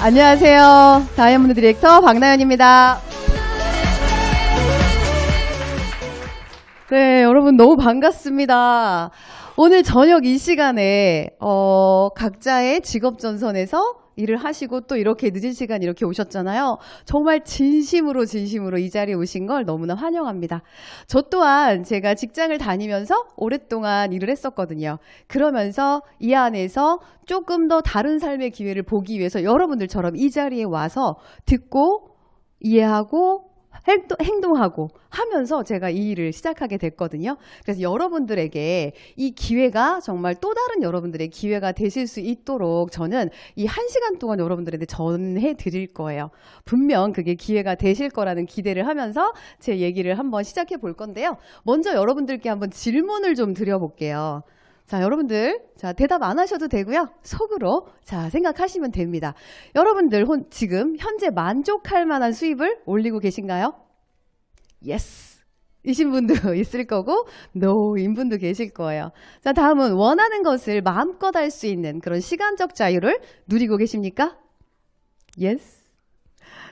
안녕하세요. 다이아몬드 디렉터 박나연입니다. 네, 여러분 너무 반갑습니다. 오늘 저녁 이 시간에 각자의 직업 전선에서 일을 하시고 또 이렇게 늦은 시간 이렇게 오셨잖아요. 정말 진심으로 이 자리에 오신 걸 너무나 환영합니다. 저 또한 제가 직장을 다니면서 오랫동안 일을 했었거든요. 그러면서 이 안에서 조금 더 다른 삶의 기회를 보기 위해서 여러분들처럼 이 자리에 와서 듣고 이해하고 행동하고 하면서 제가 이 일을 시작하게 됐거든요. 그래서 여러분들에게 이 기회가 정말 또 다른 여러분들의 기회가 되실 수 있도록 저는 이 1시간 동안 여러분들한테 전해 드릴 거예요. 분명 그게 기회가 되실 거라는 기대를 하면서 제 얘기를 한번 시작해 볼 건데요. 먼저 여러분들께 한번 질문을 좀 드려볼게요. 자, 여러분들, 자, 대답 안 하셔도 되고요. 속으로, 자, 생각하시면 됩니다. 여러분들, 지금 현재 만족할 만한 수입을 올리고 계신가요? Yes. 이신 분도 있을 거고, No인 분도 계실 거예요. 자, 다음은 원하는 것을 마음껏 할 수 있는 그런 시간적 자유를 누리고 계십니까? Yes.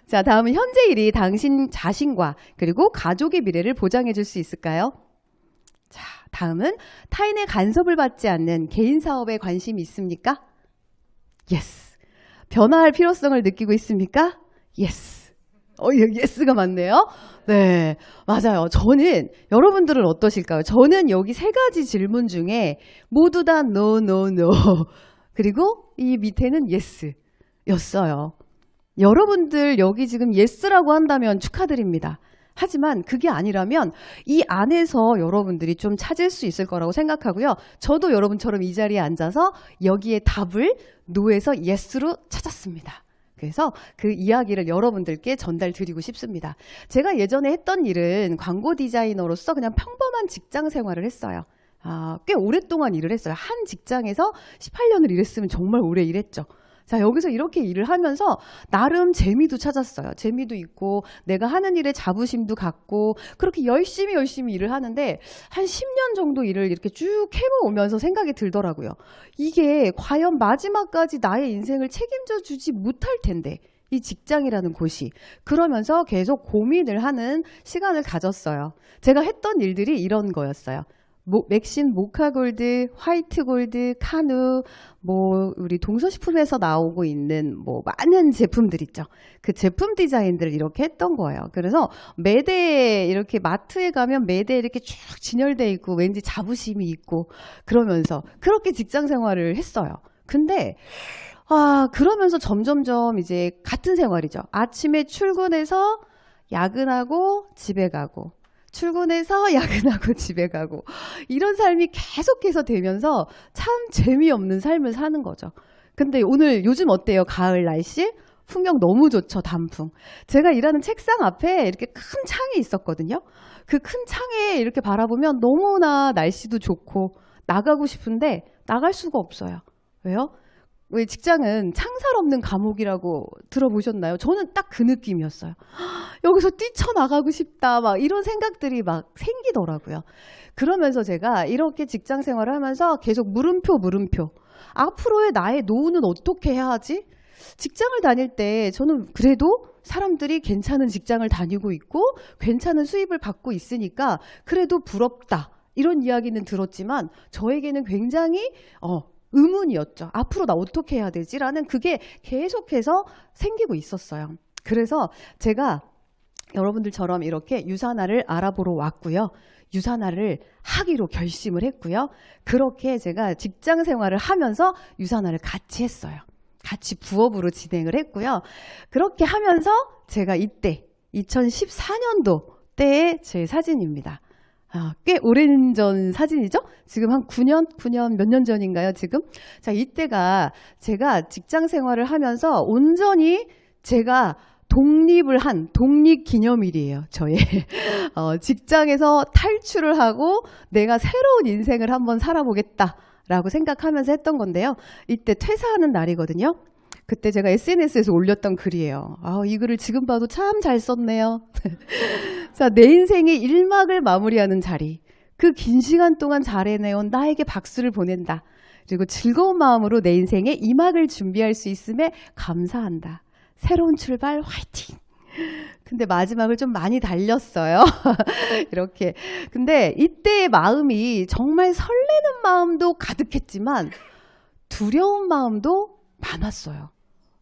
자, 다음은 현재 일이 당신 자신과 그리고 가족의 미래를 보장해 줄 수 있을까요? 자, 다음은 타인의 간섭을 받지 않는 개인 사업에 관심이 있습니까? Yes. 변화할 필요성을 느끼고 있습니까? Yes. 예스가 맞네요. 네, 맞아요. 저는 여러분들은 어떠실까요? 저는 여기 3가지 질문 중에 모두 다 no, no, no. 그리고 이 밑에는 yes 였어요. 여러분들 여기 지금 yes라고 한다면 축하드립니다. 하지만 그게 아니라면 이 안에서 여러분들이 좀 찾을 수 있을 거라고 생각하고요. 저도 여러분처럼 이 자리에 앉아서 여기에 답을 no에서 yes로 찾았습니다. 그래서 그 이야기를 여러분들께 전달 드리고 싶습니다. 제가 예전에 했던 일은 광고 디자이너로서 그냥 평범한 직장 생활을 했어요. 꽤 오랫동안 일을 했어요. 한 직장에서 18년을 일했으면 정말 오래 일했죠. 자, 여기서 이렇게 일을 하면서 나름 재미도 찾았어요. 재미도 있고 내가 하는 일에 자부심도 갖고 그렇게 열심히 일을 하는데 한 10년 정도 일을 이렇게 쭉 해오면서 생각이 들더라고요. 이게 과연 마지막까지 나의 인생을 책임져 주지 못할 텐데 이 직장이라는 곳이. 그러면서 계속 고민을 하는 시간을 가졌어요. 제가 했던 일들이 이런 거였어요. 맥신 모카골드, 화이트골드, 카누, 우리 동서식품에서 나오고 있는 많은 제품들 있죠. 그 제품 디자인들을 이렇게 했던 거예요. 그래서 매대에 이렇게 마트에 가면 매대에 이렇게 쭉 진열돼 있고 왠지 자부심이 있고 그러면서 그렇게 직장 생활을 했어요. 근데 그러면서 점점점 이제 같은 생활이죠. 아침에 출근해서 야근하고 집에 가고 출근해서 야근하고 집에 가고 이런 삶이 계속해서 되면서 참 재미없는 삶을 사는 거죠. 근데 요즘 어때요? 가을 날씨? 풍경 너무 좋죠. 단풍. 제가 일하는 책상 앞에 이렇게 큰 창이 있었거든요. 그 큰 창에 이렇게 바라보면 너무나 날씨도 좋고 나가고 싶은데 나갈 수가 없어요. 왜요? 왜 직장은 창살 없는 감옥이라고 들어보셨나요? 저는 딱 그 느낌이었어요. 여기서 뛰쳐나가고 싶다 막 이런 생각들이 막 생기더라고요. 그러면서 제가 이렇게 직장 생활을 하면서 계속 물음표 앞으로의 나의 노후는 어떻게 해야 하지? 직장을 다닐 때 저는 그래도 사람들이 괜찮은 직장을 다니고 있고 괜찮은 수입을 받고 있으니까 그래도 부럽다 이런 이야기는 들었지만 저에게는 굉장히 의문이었죠. 앞으로 나 어떻게 해야 되지? 라는 그게 계속해서 생기고 있었어요. 그래서 제가 여러분들처럼 이렇게 유산화를 알아보러 왔고요. 유산화를 하기로 결심을 했고요. 그렇게 제가 직장 생활을 하면서 유산화를 같이 했어요. 같이 부업으로 진행을 했고요. 그렇게 하면서 제가 이때 2014년도 때의 제 사진입니다. 꽤 오랜 전 사진이죠? 지금 한 9년 몇 년 전인가요, 지금? 자, 이때가 제가 직장 생활을 하면서 온전히 제가 독립을 한 독립기념일이에요. 저의 직장에서 탈출을 하고 내가 새로운 인생을 한번 살아보겠다라고 생각하면서 했던 건데요. 이때 퇴사하는 날이거든요. 그때 제가 SNS에서 올렸던 글이에요. 이 글을 지금 봐도 참 잘 썼네요. 자, 내 인생의 1막을 마무리하는 자리. 그 긴 시간 동안 잘 해내온 나에게 박수를 보낸다. 그리고 즐거운 마음으로 내 인생의 2막을 준비할 수 있음에 감사한다. 새로운 출발 화이팅! 근데 마지막을 좀 많이 달렸어요. 이렇게. 근데 이때의 마음이 정말 설레는 마음도 가득했지만 두려운 마음도 많았어요.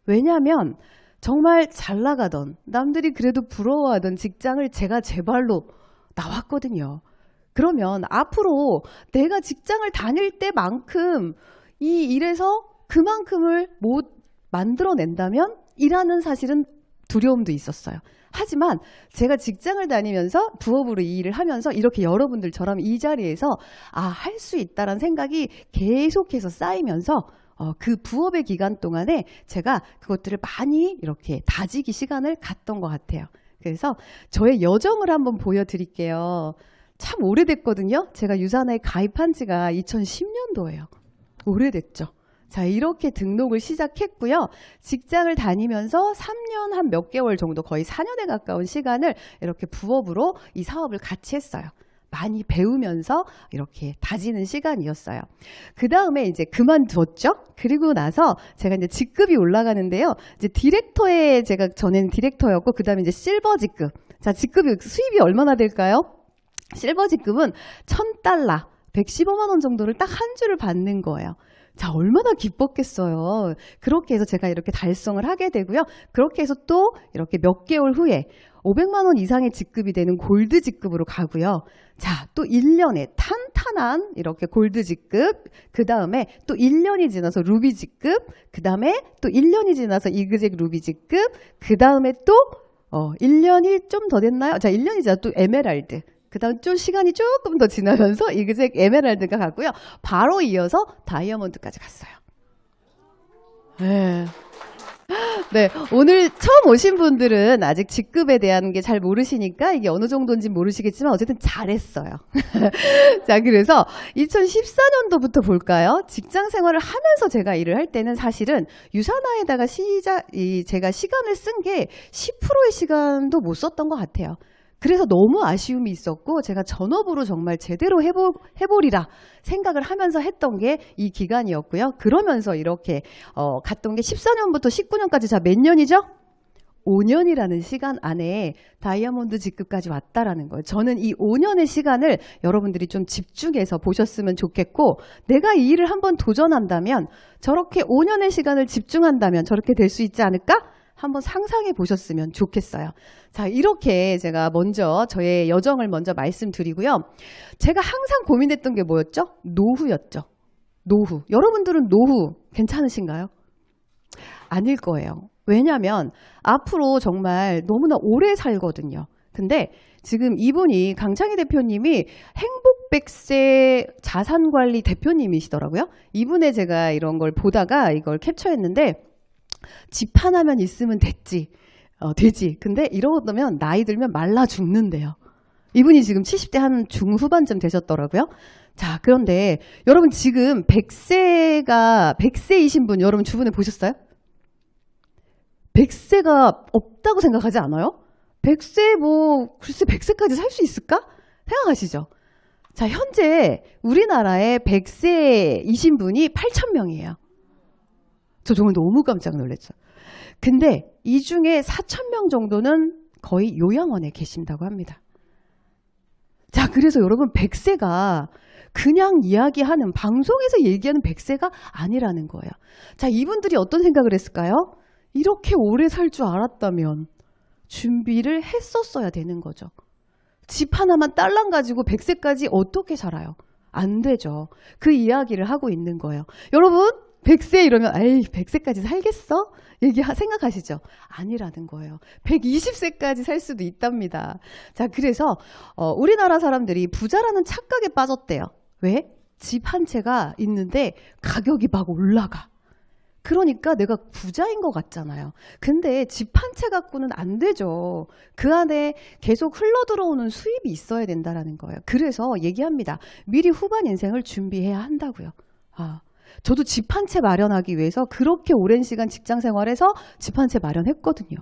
왜냐하면 정말 잘 나가던, 남들이 그래도 부러워하던 직장을 제가 제 발로 나왔거든요. 그러면 앞으로 내가 직장을 다닐 때만큼 이 일에서 그만큼을 못 만들어낸다면 이라는 사실은 두려움도 있었어요. 하지만 제가 직장을 다니면서 부업으로 이 일을 하면서 이렇게 여러분들처럼 이 자리에서 할 수 있다라는 생각이 계속해서 쌓이면서 그 부업의 기간 동안에 제가 그것들을 많이 이렇게 다지기 시간을 갖던 것 같아요. 그래서 저의 여정을 한번 보여드릴게요. 참 오래됐거든요. 제가 유산에 가입한 지가 2010년도예요. 오래됐죠. 자, 이렇게 등록을 시작했고요. 직장을 다니면서 3년 한 몇 개월 정도, 거의 4년에 가까운 시간을 이렇게 부업으로 이 사업을 같이 했어요. 많이 배우면서 이렇게 다지는 시간이었어요. 그 다음에 이제 그만뒀죠. 그리고 나서 제가 이제 직급이 올라가는데요. 이제 디렉터에 제가 전에는 디렉터였고, 그 다음에 이제 실버 직급. 자, 직급이 수입이 얼마나 될까요? 실버 직급은 $1,000, 115만 원 정도를 딱 한 주를 받는 거예요. 자, 얼마나 기뻤겠어요. 그렇게 해서 제가 이렇게 달성을 하게 되고요. 그렇게 해서 또 이렇게 몇 개월 후에 500만 원 이상의 직급이 되는 골드 직급으로 가고요. 자, 또 1년에 탄탄한 이렇게 골드 직급, 그 다음에 또 1년이 지나서 루비 직급, 그 다음에 또 1년이 지나서 이그젝 루비 직급, 그 다음에 또 1년이 좀 더 됐나요? 자, 1년이 지나서 또 에메랄드. 그 다음 좀 시간이 조금 더 지나면서 이그젝 에메랄드가 갔고요. 바로 이어서 다이아몬드까지 갔어요. 네. 네, 오늘 처음 오신 분들은 아직 직급에 대한 게 잘 모르시니까 이게 어느 정도인지 모르시겠지만 어쨌든 잘했어요. 자, 그래서 2014년도부터 볼까요? 직장 생활을 하면서 제가 일을 할 때는 사실은 유산화에다가 제가 시간을 쓴 게 10%의 시간도 못 썼던 것 같아요. 그래서 너무 아쉬움이 있었고 제가 전업으로 정말 제대로 해보리라 생각을 하면서 했던 게 이 기간이었고요. 그러면서 이렇게 갔던 게 14년부터 19년까지 자, 몇 년이죠? 5년이라는 시간 안에 다이아몬드 직급까지 왔다라는 거예요. 저는 이 5년의 시간을 여러분들이 좀 집중해서 보셨으면 좋겠고, 내가 이 일을 한번 도전한다면, 저렇게 5년의 시간을 집중한다면 저렇게 될 수 있지 않을까? 한번 상상해 보셨으면 좋겠어요. 자, 이렇게 제가 먼저 저의 여정을 먼저 말씀드리고요. 제가 항상 고민했던 게 뭐였죠? 노후였죠. 노후. 여러분들은 노후 괜찮으신가요? 아닐 거예요. 왜냐하면 앞으로 정말 너무나 오래 살거든요. 근데 지금 이분이 강창희 대표님이 행복 100세 자산관리 대표님이시더라고요. 이분의 제가 이런 걸 보다가 이걸 캡처했는데, 집 하나만 있으면 됐지. 되지. 근데 이러면 나이 들면 말라 죽는데요. 이분이 지금 70대 한 중후반쯤 되셨더라고요. 자, 그런데 여러분 지금 100세이신 분 여러분 주변에 보셨어요? 100세가 없다고 생각하지 않아요? 100세 글쎄 100세까지 살 수 있을까? 생각하시죠? 자, 현재 우리나라에 100세이신 분이 8,000명이에요. 저 정말 너무 깜짝 놀랐어요. 근데 이 중에 4,000명 정도는 거의 요양원에 계신다고 합니다. 자, 그래서 여러분 100세가 그냥 이야기하는, 방송에서 얘기하는 100세가 아니라는 거예요. 자, 이분들이 어떤 생각을 했을까요? 이렇게 오래 살 줄 알았다면 준비를 했었어야 되는 거죠. 집 하나만 딸랑 가지고 100세까지 어떻게 살아요? 안 되죠. 그 이야기를 하고 있는 거예요. 여러분 100세 이러면 에이 100세까지 살겠어? 생각하시죠? 아니라는 거예요. 120세까지 살 수도 있답니다. 자, 그래서 우리나라 사람들이 부자라는 착각에 빠졌대요. 왜? 집 한 채가 있는데 가격이 막 올라가. 그러니까 내가 부자인 것 같잖아요. 근데 집 한 채 갖고는 안 되죠. 그 안에 계속 흘러들어오는 수입이 있어야 된다는 거예요. 그래서 얘기합니다. 미리 후반 인생을 준비해야 한다고요. 저도 집 한 채 마련하기 위해서 그렇게 오랜 시간 직장 생활해서 집 한 채 마련했거든요.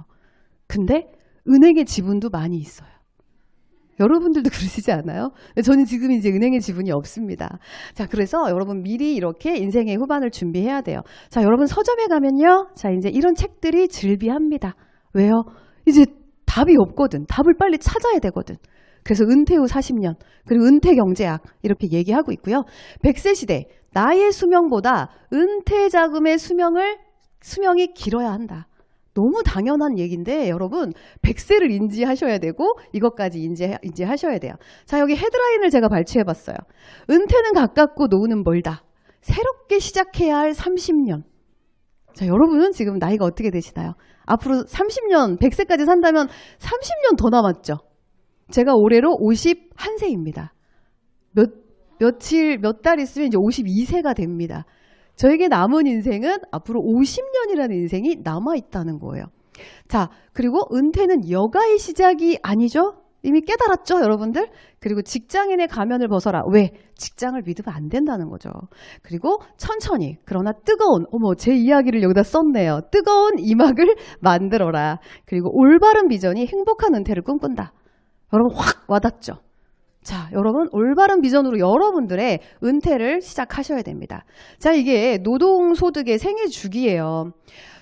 근데 은행에 지분도 많이 있어요. 여러분들도 그러시지 않아요? 저는 지금 이제 은행에 지분이 없습니다. 자, 그래서 여러분 미리 이렇게 인생의 후반을 준비해야 돼요. 자, 여러분 서점에 가면요. 자, 이제 이런 책들이 즐비합니다. 왜요? 이제 답이 없거든. 답을 빨리 찾아야 되거든. 그래서 은퇴 후 40년, 그리고 은퇴 경제학 이렇게 얘기하고 있고요. 100세 시대, 나의 수명보다 은퇴 자금의 수명이 길어야 한다. 너무 당연한 얘기인데 여러분 100세를 인지하셔야 되고 이것까지 인지하셔야 돼요. 자, 여기 헤드라인을 제가 발췌해봤어요. 은퇴는 가깝고 노후는 멀다. 새롭게 시작해야 할 30년. 자, 여러분은 지금 나이가 어떻게 되시나요? 앞으로 30년, 100세까지 산다면 30년 더 남았죠. 제가 올해로 51세입니다. 몇 달 있으면 이제 52세가 됩니다. 저에게 남은 인생은 앞으로 50년이라는 인생이 남아있다는 거예요. 자, 그리고 은퇴는 여가의 시작이 아니죠? 이미 깨달았죠, 여러분들? 그리고 직장인의 가면을 벗어라. 왜? 직장을 믿으면 안 된다는 거죠. 그리고 천천히, 그러나 뜨거운, 제 이야기를 여기다 썼네요. 뜨거운 이막을 만들어라. 그리고 올바른 비전이 행복한 은퇴를 꿈꾼다. 여러분 확 와닿죠? 자, 여러분 올바른 비전으로 여러분들의 은퇴를 시작하셔야 됩니다. 자, 이게 노동소득의 생애주기예요.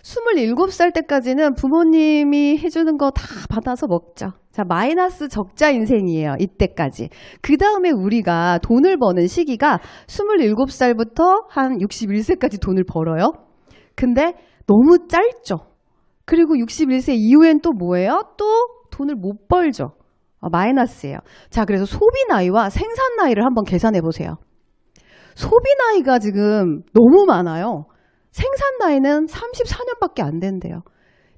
27살 때까지는 부모님이 해주는 거 다 받아서 먹죠. 자, 마이너스 적자 인생이에요. 이때까지. 그 다음에 우리가 돈을 버는 시기가 27살부터 한 61세까지 돈을 벌어요. 근데 너무 짧죠. 그리고 61세 이후엔 또 뭐예요? 또 돈을 못 벌죠. 마이너스예요. 자, 그래서 소비 나이와 생산 나이를 한번 계산해 보세요. 소비 나이가 지금 너무 많아요. 생산 나이는 34년밖에 안 된대요.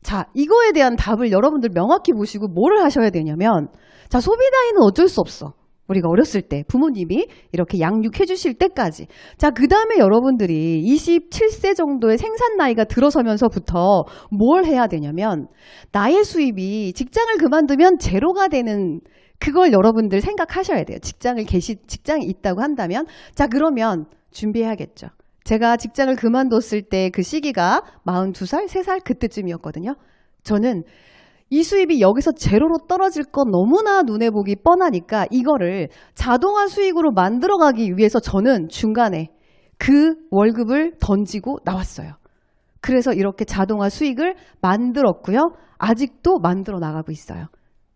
자, 이거에 대한 답을 여러분들 명확히 보시고 뭐를 하셔야 되냐면, 자, 소비 나이는 어쩔 수 없어. 우리가 어렸을 때 부모님이 이렇게 양육해 주실 때까지. 자, 그 다음에 여러분들이 27세 정도의 생산 나이가 들어서면서부터 뭘 해야 되냐면 나의 수입이 직장을 그만두면 제로가 되는 그걸 여러분들 생각하셔야 돼요. 직장이 있다고 한다면. 자, 그러면 준비해야겠죠. 제가 직장을 그만뒀을 때 그 시기가 42살, 3살 그때쯤이었거든요. 저는 이 수입이 여기서 제로로 떨어질 건 너무나 눈에 보기 뻔하니까 이거를 자동화 수익으로 만들어가기 위해서 저는 중간에 그 월급을 던지고 나왔어요. 그래서 이렇게 자동화 수익을 만들었고요. 아직도 만들어 나가고 있어요.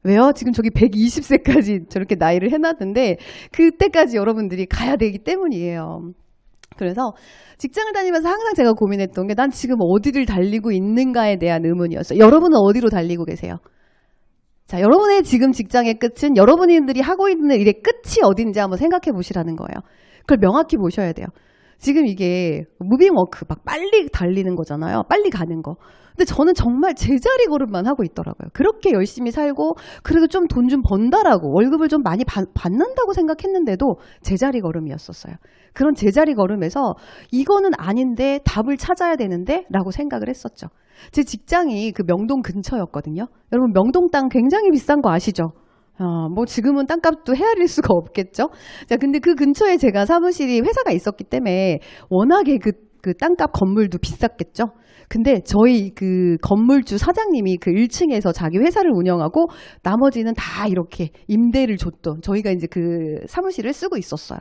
왜요? 지금 저기 120세까지 저렇게 나이를 해놨는데 그때까지 여러분들이 가야 되기 때문이에요. 그래서 직장을 다니면서 항상 제가 고민했던 게 난 지금 어디를 달리고 있는가에 대한 의문이었어요. 여러분은 어디로 달리고 계세요? 자, 여러분의 지금 직장의 끝은 여러분들이 하고 있는 일의 끝이 어딘지 한번 생각해 보시라는 거예요. 그걸 명확히 보셔야 돼요. 지금 이게 무빙워크 막 빨리 달리는 거잖아요. 빨리 가는 거. 근데 저는 정말 제자리 걸음만 하고 있더라고요. 그렇게 열심히 살고 그래도 좀 돈 좀 번다라고 월급을 좀 많이 받는다고 생각했는데도 제자리 걸음이었었어요. 그런 제자리 걸음에서 이거는 아닌데 답을 찾아야 되는데 라고 생각을 했었죠. 제 직장이 그 명동 근처였거든요. 여러분 명동 땅 굉장히 비싼 거 아시죠? 뭐 지금은 땅값도 헤아릴 수가 없겠죠. 자, 근데 그 근처에 제가 사무실이 회사가 있었기 때문에 워낙에 그 땅값 건물도 비쌌겠죠. 근데 저희 그 건물주 사장님이 그 1층에서 자기 회사를 운영하고 나머지는 다 이렇게 임대를 줬던 저희가 이제 그 사무실을 쓰고 있었어요.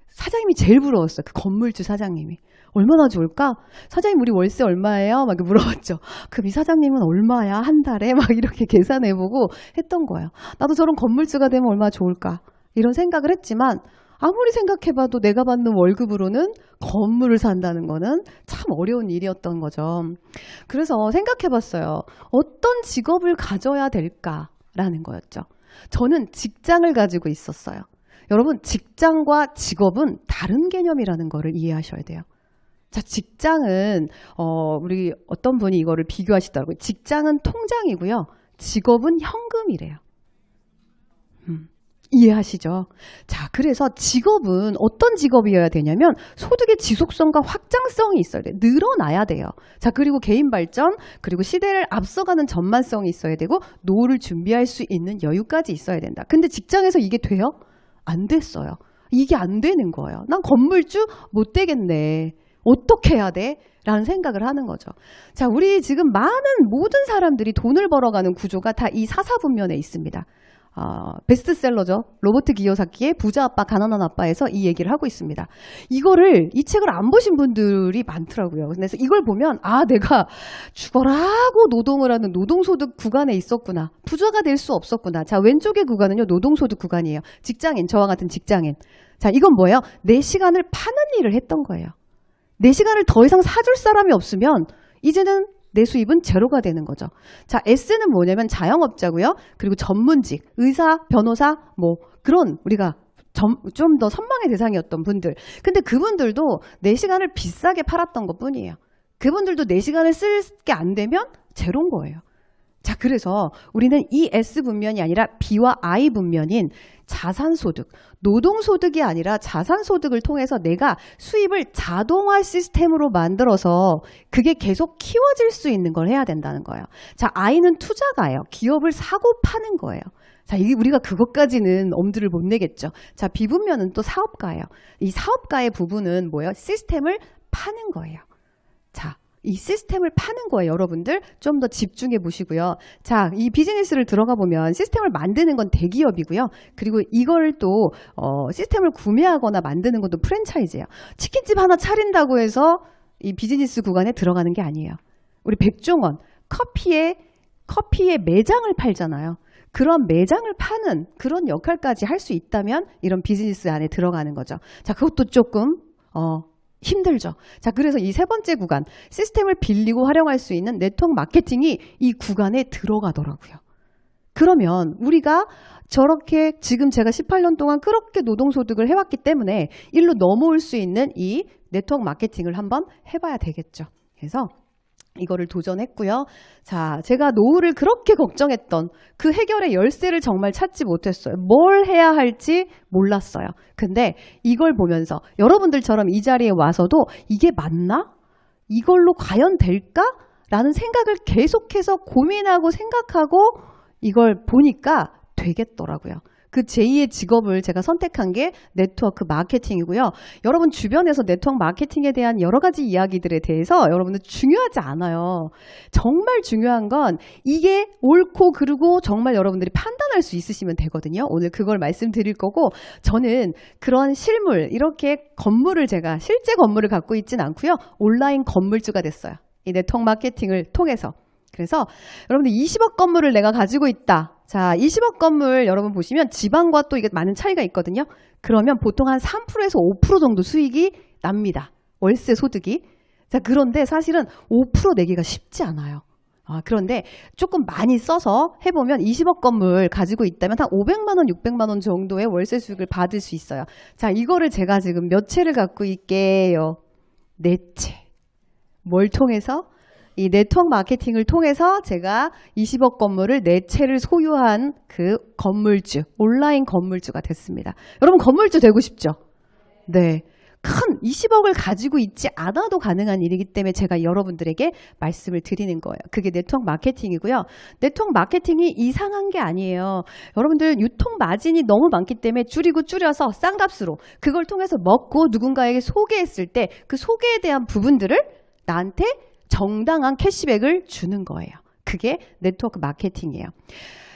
사장님이 제일 부러웠어요. 그 건물주 사장님이. 얼마나 좋을까? 사장님 우리 월세 얼마예요? 막 물어봤죠. 그럼 이 사장님은 얼마야? 한 달에? 막 이렇게 계산해보고 했던 거예요. 나도 저런 건물주가 되면 얼마나 좋을까? 이런 생각을 했지만 아무리 생각해봐도 내가 받는 월급으로는 건물을 산다는 거는 참 어려운 일이었던 거죠. 그래서 생각해봤어요. 어떤 직업을 가져야 될까라는 거였죠. 저는 직장을 가지고 있었어요. 여러분 직장과 직업은 다른 개념이라는 거를 이해하셔야 돼요. 자, 직장은 우리 어떤 분이 이거를 비교하시더라고요. 직장은 통장이고요. 직업은 현금이래요. 이해하시죠? 자, 그래서 직업은 어떤 직업이어야 되냐면 소득의 지속성과 확장성이 있어야 돼요. 늘어나야 돼요. 자, 그리고 개인 발전, 그리고 시대를 앞서가는 전만성이 있어야 되고 노후를 준비할 수 있는 여유까지 있어야 된다. 근데 직장에서 이게 돼요? 안 됐어요. 이게 안 되는 거예요. 난 건물주 못 되겠네. 어떻게 해야 돼? 라는 생각을 하는 거죠. 자, 우리 지금 모든 사람들이 돈을 벌어가는 구조가 다 이 사사분면에 있습니다. 베스트셀러죠. 로버트 기요사키의 부자 아빠 가난한 아빠에서 이 얘기를 하고 있습니다. 이 책을 안 보신 분들이 많더라고요. 그래서 이걸 보면 내가 죽어라고 노동을 하는 노동소득 구간에 있었구나. 부자가 될 수 없었구나. 자, 왼쪽의 구간은요, 노동소득 구간이에요. 직장인, 저와 같은 직장인. 자, 이건 뭐예요? 내 시간을 파는 일을 했던 거예요. 내 시간을 더 이상 사줄 사람이 없으면 이제는 내 수입은 제로가 되는 거죠. 자, S는 뭐냐면 자영업자고요. 그리고 전문직, 의사, 변호사, 그런 우리가 좀 더 선망의 대상이었던 분들. 근데 그분들도 내 시간을 비싸게 팔았던 것 뿐이에요. 그분들도 내 시간을 쓸 게 안 되면 제로인 거예요. 자, 그래서 우리는 이 S 분면이 아니라 B와 I 분면인 자산소득, 노동소득이 아니라 자산소득을 통해서 내가 수입을 자동화 시스템으로 만들어서 그게 계속 키워질 수 있는 걸 해야 된다는 거예요. 자, I는 투자가예요. 기업을 사고 파는 거예요. 자, 이게 우리가 그것까지는 엄두를 못 내겠죠. 자, B 분면은 또 사업가예요. 이 사업가의 부분은 뭐예요? 시스템을 파는 거예요. 자, 이 시스템을 파는 거예요. 여러분들 좀 더 집중해 보시고요. 자, 이 비즈니스를 들어가 보면 시스템을 만드는 건 대기업이고요. 그리고 이걸 또 시스템을 구매하거나 만드는 것도 프랜차이즈예요. 치킨집 하나 차린다고 해서 이 비즈니스 구간에 들어가는 게 아니에요. 우리 백종원 커피의 매장을 팔잖아요. 그런 매장을 파는 그런 역할까지 할 수 있다면 이런 비즈니스 안에 들어가는 거죠. 자, 그것도 조금 힘들죠. 자, 그래서 이 세 번째 구간, 시스템을 빌리고 활용할 수 있는 네트워크 마케팅이 이 구간에 들어가더라고요. 그러면 우리가 저렇게 지금 제가 18년 동안 그렇게 노동소득을 해왔기 때문에 일로 넘어올 수 있는 이 네트워크 마케팅을 한번 해봐야 되겠죠. 그래서 이거를 도전했고요. 자, 제가 노후를 그렇게 걱정했던 그 해결의 열쇠를 정말 찾지 못했어요. 뭘 해야 할지 몰랐어요. 근데 이걸 보면서 여러분들처럼 이 자리에 와서도 이게 맞나? 이걸로 과연 될까? 라는 생각을 계속해서 고민하고 생각하고 이걸 보니까 되겠더라고요. 그 제2의 직업을 제가 선택한 게 네트워크 마케팅이고요. 여러분 주변에서 네트워크 마케팅에 대한 여러 가지 이야기들에 대해서 여러분들 중요하지 않아요. 정말 중요한 건 이게 옳고 그르고 정말 여러분들이 판단할 수 있으시면 되거든요. 오늘 그걸 말씀드릴 거고, 저는 그런 실물, 이렇게 건물을 제가 실제 건물을 갖고 있진 않고요. 온라인 건물주가 됐어요. 이 네트워크 마케팅을 통해서. 그래서 여러분들 20억 건물을 내가 가지고 있다. 자, 20억 건물 여러분 보시면 지방과 또 이게 많은 차이가 있거든요. 그러면 보통 한 3%에서 5% 정도 수익이 납니다. 월세 소득이. 자, 그런데 사실은 5% 내기가 쉽지 않아요. 그런데 조금 많이 써서 해보면 20억 건물 가지고 있다면 한 500만 원, 600만 원 정도의 월세 수익을 받을 수 있어요. 자, 이거를 제가 지금 몇 채를 갖고 있게요? 4채. 뭘 통해서? 이 네트워크 마케팅을 통해서 제가 20억 건물을 4채를 소유한 그 건물주, 온라인 건물주가 됐습니다. 여러분 건물주 되고 싶죠? 네. 큰 20억을 가지고 있지 않아도 가능한 일이기 때문에 제가 여러분들에게 말씀을 드리는 거예요. 그게 네트워크 마케팅이고요. 네트워크 마케팅이 이상한 게 아니에요. 여러분들 유통 마진이 너무 많기 때문에 줄여서 싼값으로 그걸 통해서 먹고 누군가에게 소개했을 때 그 소개에 대한 부분들을 나한테 정당한 캐시백을 주는 거예요. 그게 네트워크 마케팅이에요.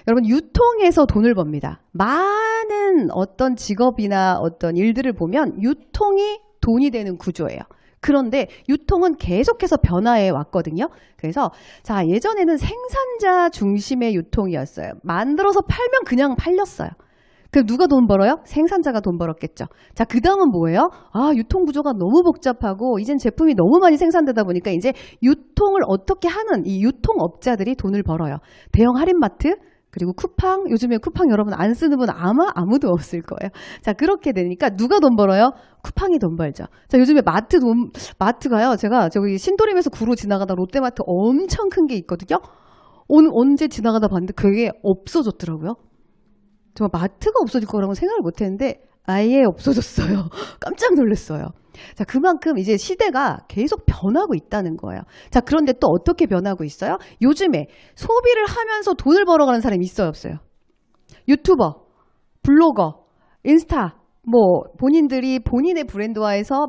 여러분 유통에서 돈을 법니다. 많은 어떤 직업이나 어떤 일들을 보면 유통이 돈이 되는 구조예요. 그런데 유통은 계속해서 변화해 왔거든요. 그래서 자, 예전에는 생산자 중심의 유통이었어요. 만들어서 팔면 그냥 팔렸어요. 그럼 누가 돈 벌어요? 생산자가 돈 벌었겠죠. 자, 그 다음은 뭐예요? 유통 구조가 너무 복잡하고 이젠 제품이 너무 많이 생산되다 보니까 이제 유통을 어떻게 하는 이 유통업자들이 돈을 벌어요. 대형 할인마트, 그리고 쿠팡, 요즘에 쿠팡 여러분 안 쓰는 분 아마 아무도 없을 거예요. 자, 그렇게 되니까 누가 돈 벌어요? 쿠팡이 돈 벌죠. 자, 요즘에 마트가요. 제가 저기 신도림에서 구로 지나가다 롯데마트 엄청 큰 게 있거든요. 언제 지나가다 봤는데 그게 없어졌더라고요. 정말 마트가 없어질 거라고 생각을 못 했는데 아예 없어졌어요. 깜짝 놀랐어요. 자, 그만큼 이제 시대가 계속 변하고 있다는 거예요. 자, 그런데 또 어떻게 변하고 있어요? 요즘에 소비를 하면서 돈을 벌어가는 사람이 있어요, 없어요? 유튜버, 블로거, 인스타, 본인들이 본인의 브랜드화해서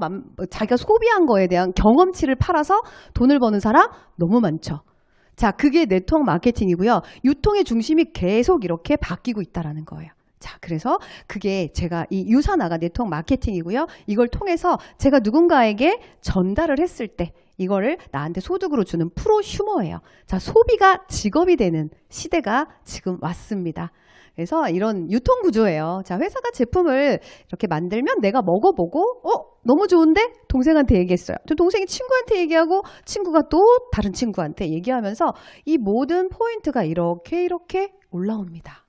자기가 소비한 거에 대한 경험치를 팔아서 돈을 버는 사람 너무 많죠. 자, 그게 네트워크 마케팅이고요. 유통의 중심이 계속 이렇게 바뀌고 있다라는 거예요. 자, 그래서 그게 제가 이 유사나가 네트워크 마케팅이고요. 이걸 통해서 제가 누군가에게 전달을 했을 때 이거를 나한테 소득으로 주는 프로슈머예요. 자, 소비가 직업이 되는 시대가 지금 왔습니다. 그래서 이런 유통 구조예요. 자, 회사가 제품을 이렇게 만들면 내가 먹어보고 너무 좋은데 동생한테 얘기했어요. 또 동생이 친구한테 얘기하고 친구가 또 다른 친구한테 얘기하면서 이 모든 포인트가 이렇게 올라옵니다.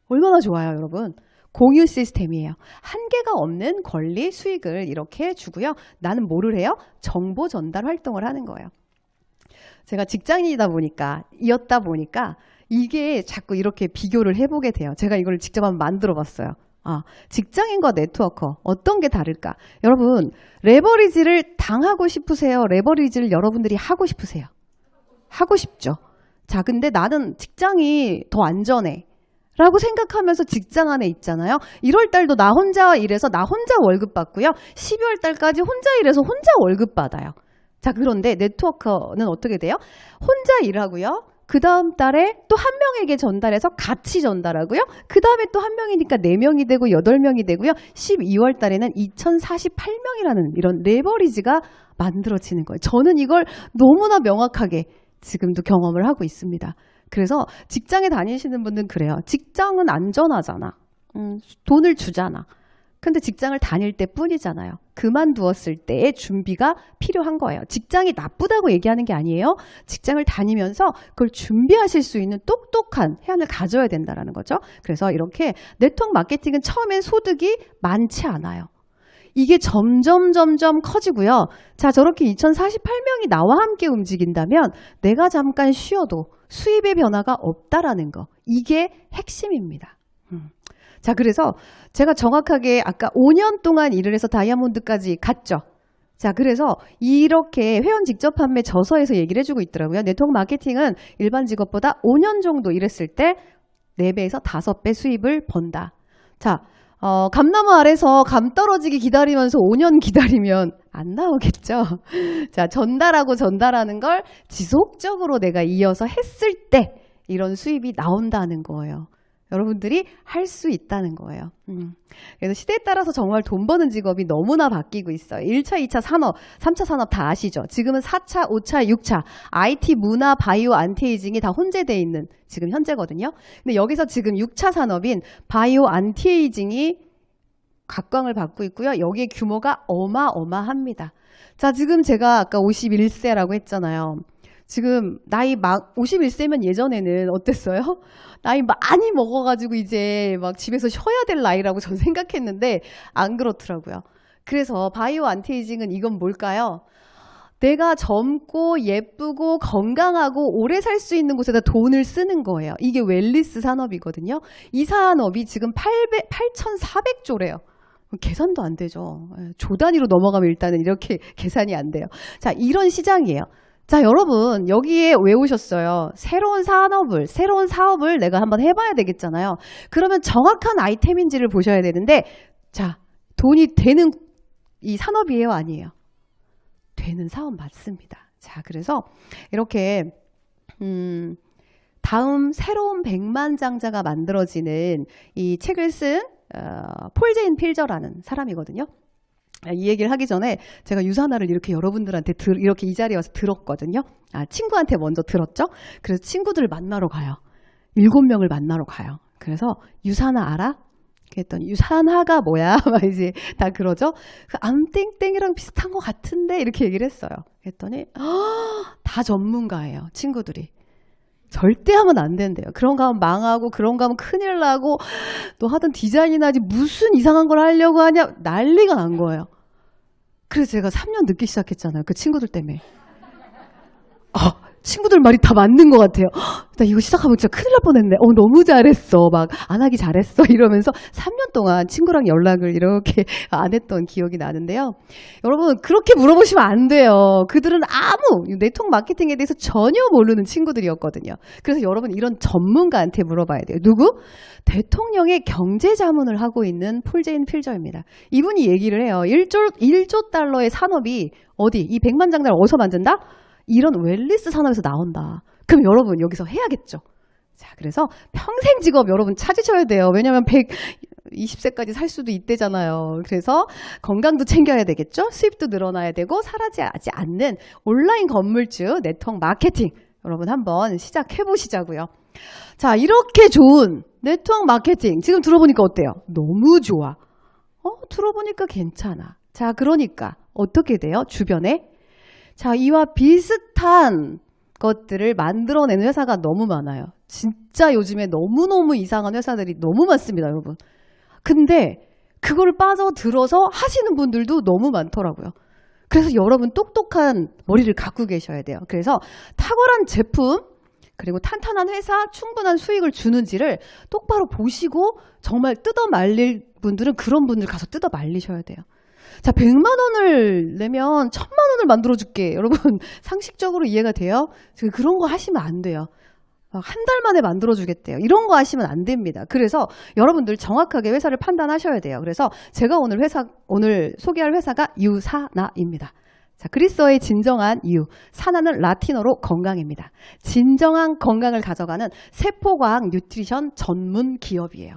얼마나 좋아요, 여러분. 공유 시스템이에요. 한계가 없는 권리, 수익을 이렇게 주고요. 나는 뭐를 해요? 정보 전달 활동을 하는 거예요. 제가 직장인이다 보니까, 이었다 보니까 이게 자꾸 이렇게 비교를 해보게 돼요. 제가 이걸 직접 한번 만들어 봤어요. 직장인과 네트워커 어떤 게 다를까? 여러분, 레버리지를 당하고 싶으세요? 레버리지를 여러분들이 하고 싶으세요? 하고 싶죠. 자, 근데 나는 직장이 더 안전해 라고 생각하면서 직장 안에 있잖아요. 1월 달도 나 혼자 일해서 나 혼자 월급 받고요. 12월 달까지 혼자 일해서 혼자 월급 받아요. 자, 그런데 네트워커는 어떻게 돼요? 혼자 일하고요. 그 다음 달에 또 한 명에게 전달해서 같이 전달하고요. 그 다음에 또 한 명이니까 4명이 되고 8명이 되고요. 12월 달에는 2048명이라는 이런 레버리지가 만들어지는 거예요. 저는 이걸 너무나 명확하게 지금도 경험을 하고 있습니다. 그래서 직장에 다니시는 분들은 그래요. 직장은 안전하잖아. 돈을 주잖아. 근데 직장을 다닐 때 뿐이잖아요. 그만두었을 때의 준비가 필요한 거예요. 직장이 나쁘다고 얘기하는 게 아니에요. 직장을 다니면서 그걸 준비하실 수 있는 똑똑한 해안을 가져야 된다는 거죠. 그래서 이렇게 네트워크 마케팅은 처음엔 소득이 많지 않아요. 이게 점점 커지고요. 자, 저렇게 2048명이 나와 함께 움직인다면 내가 잠깐 쉬어도 수입의 변화가 없다라는 거. 이게 핵심입니다. 자, 그래서 제가 정확하게 아까 5년 동안 일을 해서 다이아몬드까지 갔죠. 자, 그래서 이렇게 회원 직접 판매 저서에서 얘기를 해주고 있더라고요. 네트워크 마케팅은 일반 직업보다 5년 정도 일했을 때 4배에서 5배 수입을 번다. 자, 감나무 아래서 감 떨어지기 기다리면서 5년 기다리면 안 나오겠죠. 자, 전달하는 걸 지속적으로 내가 이어서 했을 때 이런 수입이 나온다는 거예요. 여러분들이 할 수 있다는 거예요. 그래서 시대에 따라서 정말 돈 버는 직업이 너무나 바뀌고 있어요. 1차, 2차 산업, 3차 산업 다 아시죠? 지금은 4차, 5차, 6차 IT, 문화, 바이오, 안티에이징이 다 혼재되어 있는 지금 현재거든요. 근데 여기서 지금 6차 산업인 바이오, 안티에이징이 각광을 받고 있고요. 여기에 규모가 어마어마합니다. 자, 지금 제가 아까 51세라고 했잖아요. 지금 나이 막 51세면 예전에는 어땠어요? 나이 많이 먹어가지고 이제 막 집에서 쉬어야 될 나이라고 전 생각했는데 안 그렇더라고요. 그래서 바이오 안티에이징은 이건 뭘까요? 내가 젊고 예쁘고 건강하고 오래 살 수 있는 곳에다 돈을 쓰는 거예요. 이게 웰니스 산업이거든요. 이 산업이 지금 8,400조래요. 계산도 안 되죠. 조 단위로 넘어가면 일단은 이렇게 계산이 안 돼요. 자, 이런 시장이에요. 자, 여러분 여기에 왜 오셨어요? 새로운 사업을 내가 한번 해봐야 되겠잖아요. 그러면 정확한 아이템인지를 보셔야 되는데, 자, 돈이 되는 이 산업이에요, 아니에요? 되는 사업 맞습니다. 자, 그래서 이렇게 다음 새로운 백만장자가 만들어지는 이 책을 쓴 폴 제인 필저라는 사람이거든요. 이 얘기를 하기 전에 제가 유산화를 이렇게 여러분들한테 이렇게 이 자리에 와서 들었거든요. 친구한테 먼저 들었죠. 그래서 친구들을 만나러 가요. 7명을 만나러 가요. 그래서 유산화 알아? 그랬더니 유산화가 뭐야? 막 이제 다 그러죠. 암땡땡이랑 비슷한 것 같은데 이렇게 얘기를 했어요. 그랬더니 다 전문가예요. 친구들이. 절대 하면 안 된대요. 그런 거 하면 망하고 그런 거 하면 큰일 나고 너 하던 디자인이나 하지 무슨 이상한 걸 하려고 하냐 난리가 난 거예요. 그래서 제가 3년 늦게 시작했잖아요. 그 친구들 때문에. 친구들 말이 다 맞는 것 같아요. 나 이거 시작하면 진짜 큰일 날 뻔했네. 너무 잘했어. 막 안 하기 잘했어. 이러면서 3년 동안 친구랑 연락을 이렇게 안 했던 기억이 나는데요. 여러분 그렇게 물어보시면 안 돼요. 그들은 아무 네트워크 마케팅에 대해서 전혀 모르는 친구들이었거든요. 그래서 여러분 이런 전문가한테 물어봐야 돼요. 누구? 대통령의 경제자문을 하고 있는 폴 제인 필저입니다. 이분이 얘기를 해요. 1조 달러의 산업이 어디? 이 백만장자를 어디서 만든다? 이런 웰니스 산업에서 나온다. 그럼 여러분 여기서 해야겠죠. 자, 그래서 평생 직업 여러분 찾으셔야 돼요. 왜냐면 120세까지 살 수도 있대잖아요. 그래서 건강도 챙겨야 되겠죠. 수입도 늘어나야 되고 사라지지 않는 온라인 건물주 네트워크 마케팅 여러분 한번 시작해 보시자고요. 자, 이렇게 좋은 네트워크 마케팅 지금 들어보니까 어때요? 너무 좋아. 들어보니까 괜찮아. 자, 그러니까 어떻게 돼요? 주변에 자, 이와 비슷한 것들을 만들어내는 회사가 너무 많아요. 진짜 요즘에 너무너무 이상한 회사들이 너무 많습니다, 여러분. 근데 그걸 빠져들어서 하시는 분들도 너무 많더라고요. 그래서 여러분 똑똑한 머리를 갖고 계셔야 돼요. 그래서 탁월한 제품 그리고 탄탄한 회사, 충분한 수익을 주는지를 똑바로 보시고 정말 뜯어 말릴 분들은 그런 분들 가서 뜯어 말리셔야 돼요. 자, 100만 원을 내면 1000만 원을 만들어줄게. 여러분 상식적으로 이해가 돼요? 그런 거 하시면 안 돼요. 한 달 만에 만들어주겠대요. 이런 거 하시면 안 됩니다. 그래서 여러분들 정확하게 회사를 판단하셔야 돼요. 그래서 제가 오늘 소개할 회사가 유사나입니다. 자, 그리스어의 진정한 유, 사나는 라틴어로 건강입니다. 진정한 건강을 가져가는 세포과학 뉴트리션 전문 기업이에요.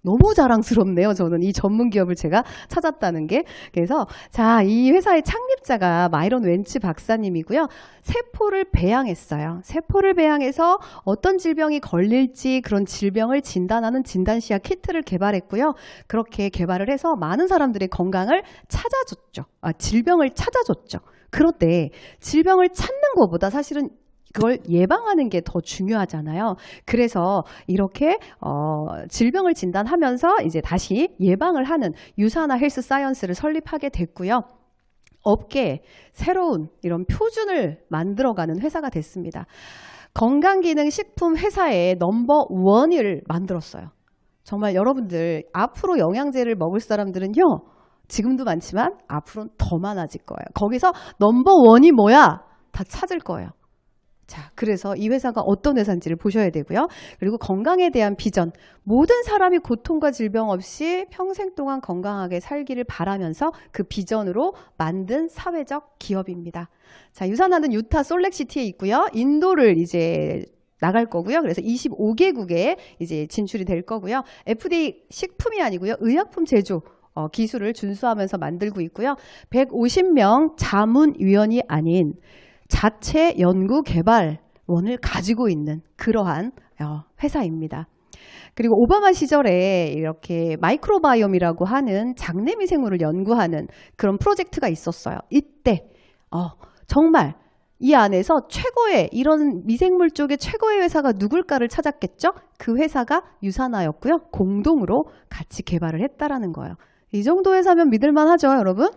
너무 자랑스럽네요. 저는 이 전문 기업을 제가 찾았다는 게. 그래서 자, 이 회사의 창립자가 마이런 웬츠 박사님이고요. 세포를 배양했어요. 세포를 배양해서 어떤 질병이 걸릴지 그런 질병을 진단하는 진단시약 키트를 개발했고요. 그렇게 개발을 해서 많은 사람들의 건강을 찾아줬죠. 질병을 찾아줬죠. 그런데 질병을 찾는 것보다 사실은 그걸 예방하는 게 더 중요하잖아요. 그래서 이렇게 질병을 진단하면서 이제 다시 예방을 하는 유사나 헬스 사이언스를 설립하게 됐고요. 업계에 새로운 이런 표준을 만들어가는 회사가 됐습니다. 건강기능식품 회사의 넘버 원을 만들었어요. 정말 여러분들 앞으로 영양제를 먹을 사람들은요. 지금도 많지만 앞으로는 더 많아질 거예요. 거기서 넘버 원이 뭐야? 다 찾을 거예요. 자, 그래서 이 회사가 어떤 회사인지를 보셔야 되고요. 그리고 건강에 대한 비전. 모든 사람이 고통과 질병 없이 평생 동안 건강하게 살기를 바라면서 그 비전으로 만든 사회적 기업입니다. 자, 유사나는 유타 솔렉시티에 있고요. 인도를 이제 나갈 거고요. 그래서 25개국에 이제 진출이 될 거고요. FDA 식품이 아니고요. 의약품 제조 기술을 준수하면서 만들고 있고요. 150명 자문위원이 아닌 자체 연구 개발원을 가지고 있는 그러한 회사입니다. 그리고 오바마 시절에 이렇게 마이크로바이옴이라고 하는 장내 미생물을 연구하는 그런 프로젝트가 있었어요. 이때 정말 이 안에서 최고의 이런 미생물 쪽의 최고의 회사가 누굴까를 찾았겠죠? 그 회사가 유사나였고요. 공동으로 같이 개발을 했다라는 거예요. 이 정도 회사면 믿을만 하죠, 여러분?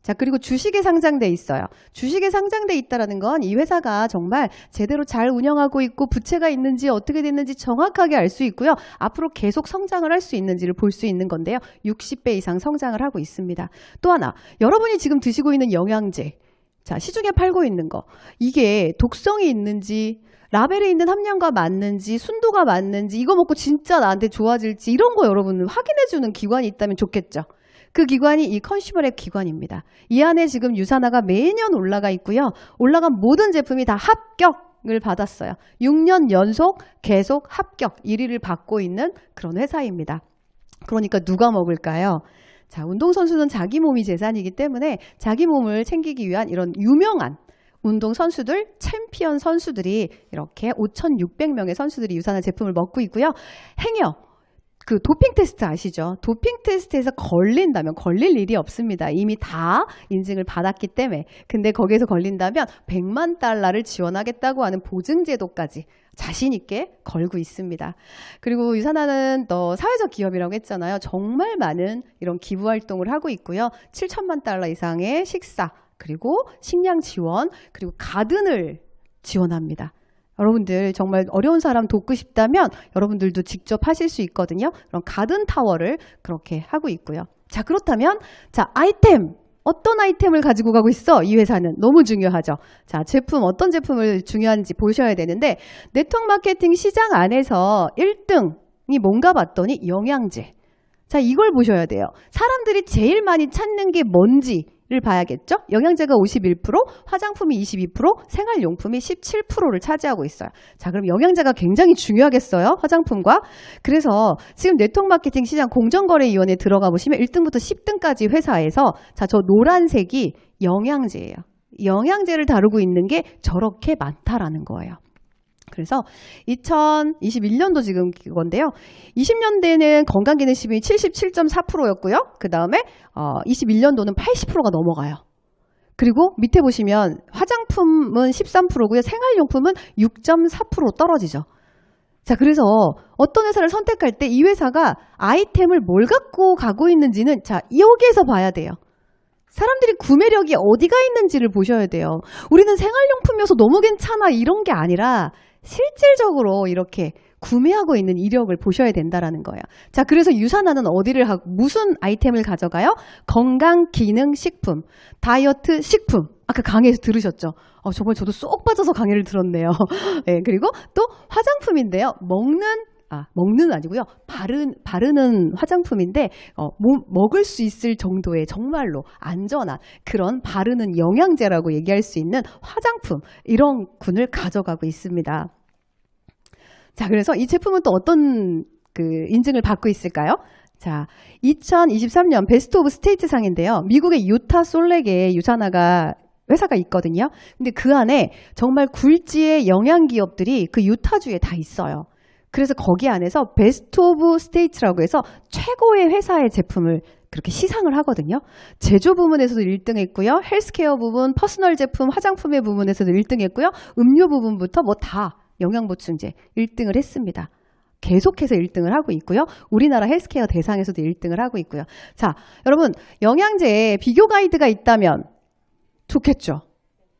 자, 그리고 주식에 상장돼 있어요. 주식에 상장돼 있다라는 건 이 회사가 정말 제대로 잘 운영하고 있고 부채가 있는지 어떻게 됐는지 정확하게 알 수 있고요. 앞으로 계속 성장을 할 수 있는지를 볼 수 있는 건데요. 60배 이상 성장을 하고 있습니다. 또 하나, 여러분이 지금 드시고 있는 영양제, 자, 시중에 팔고 있는 거, 이게 독성이 있는지 라벨에 있는 함량과 맞는지 순도가 맞는지 이거 먹고 진짜 나한테 좋아질지 이런 거 여러분 확인해주는 기관이 있다면 좋겠죠. 그 기관이 이 컨슈머랩 기관입니다. 이 안에 지금 유사나가 매년 올라가 있고요. 올라간 모든 제품이 다 합격을 받았어요. 6년 연속 계속 합격 1위를 받고 있는 그런 회사입니다. 그러니까 누가 먹을까요? 자, 운동선수는 자기 몸이 재산이기 때문에 자기 몸을 챙기기 위한 이런 유명한 운동선수들, 챔피언 선수들이 이렇게 5,600명의 선수들이 유사나 제품을 먹고 있고요. 행여 그 도핑 테스트 아시죠? 도핑 테스트에서 걸린다면 걸릴 일이 없습니다. 이미 다 인증을 받았기 때문에. 근데 거기에서 걸린다면 100만 달러를 지원하겠다고 하는 보증제도까지 자신 있게 걸고 있습니다. 그리고 유사나는 사회적 기업이라고 했잖아요. 정말 많은 이런 기부 활동을 하고 있고요. 7천만 달러 이상의 식사, 그리고 식량 지원, 그리고 가든을 지원합니다. 여러분들 정말 어려운 사람 돕고 싶다면 여러분들도 직접 하실 수 있거든요. 그럼 가든 타워를 그렇게 하고 있고요. 자, 그렇다면 자, 아이템 어떤 아이템을 가지고 가고 있어? 이 회사는 너무 중요하죠. 자, 제품 어떤 제품을 중요한지 보셔야 되는데 네트워크 마케팅 시장 안에서 1등이 뭔가 봤더니 영양제. 자, 이걸 보셔야 돼요. 사람들이 제일 많이 찾는 게 뭔지 를 봐야겠죠? 영양제가 51%, 화장품이 22%, 생활용품이 17%를 차지하고 있어요. 자, 그럼 영양제가 굉장히 중요하겠어요? 화장품과. 그래서 지금 네트워크마케팅 시장 공정거래위원회에 들어가 보시면 1등부터 10등까지 회사에서 자, 저 노란색이 영양제예요. 영양제를 다루고 있는 게 저렇게 많다라는 거예요. 그래서 2021년도 지금 그건데요. 20년대는 건강기능식품이 77.4%였고요. 그 다음에 21년도는 80%가 넘어가요. 그리고 밑에 보시면 화장품은 13%고요. 생활용품은 6.4% 떨어지죠. 자, 그래서 어떤 회사를 선택할 때 이 회사가 아이템을 뭘 갖고 가고 있는지는 자, 여기에서 봐야 돼요. 사람들이 구매력이 어디가 있는지를 보셔야 돼요. 우리는 생활용품이어서 너무 괜찮아 이런 게 아니라 실질적으로 이렇게 구매하고 있는 이력을 보셔야 된다라는 거예요. 자, 그래서 유산화는 어디를 하고 무슨 아이템을 가져가요? 건강기능식품, 다이어트 식품. 아까 강의에서 들으셨죠? 정말 저도 쏙 빠져서 강의를 들었네요. 네, 그리고 또 화장품인데요. 먹는 아니고요. 바르는 화장품인데 먹을 수 있을 정도의 정말로 안전한 그런 바르는 영양제라고 얘기할 수 있는 화장품 이런 군을 가져가고 있습니다. 자, 그래서 이 제품은 또 어떤 인증을 받고 있을까요? 자, 2023년 베스트 오브 스테이트 상인데요. 미국의 유타 솔렉에 유산화가 회사가 있거든요. 근데 그 안에 정말 굴지의 영양 기업들이 그 유타주에 다 있어요. 그래서 거기 안에서 베스트 오브 스테이트라고 해서 최고의 회사의 제품을 그렇게 시상을 하거든요. 제조 부문에서도 1등 했고요. 헬스케어 부분, 퍼스널 제품, 화장품의 부분에서도 1등 했고요. 음료 부분부터 뭐 다 영양보충제 1등을 했습니다. 계속해서 1등을 하고 있고요. 우리나라 헬스케어 대상에서도 1등을 하고 있고요. 자, 여러분 영양제에 비교 가이드가 있다면 좋겠죠.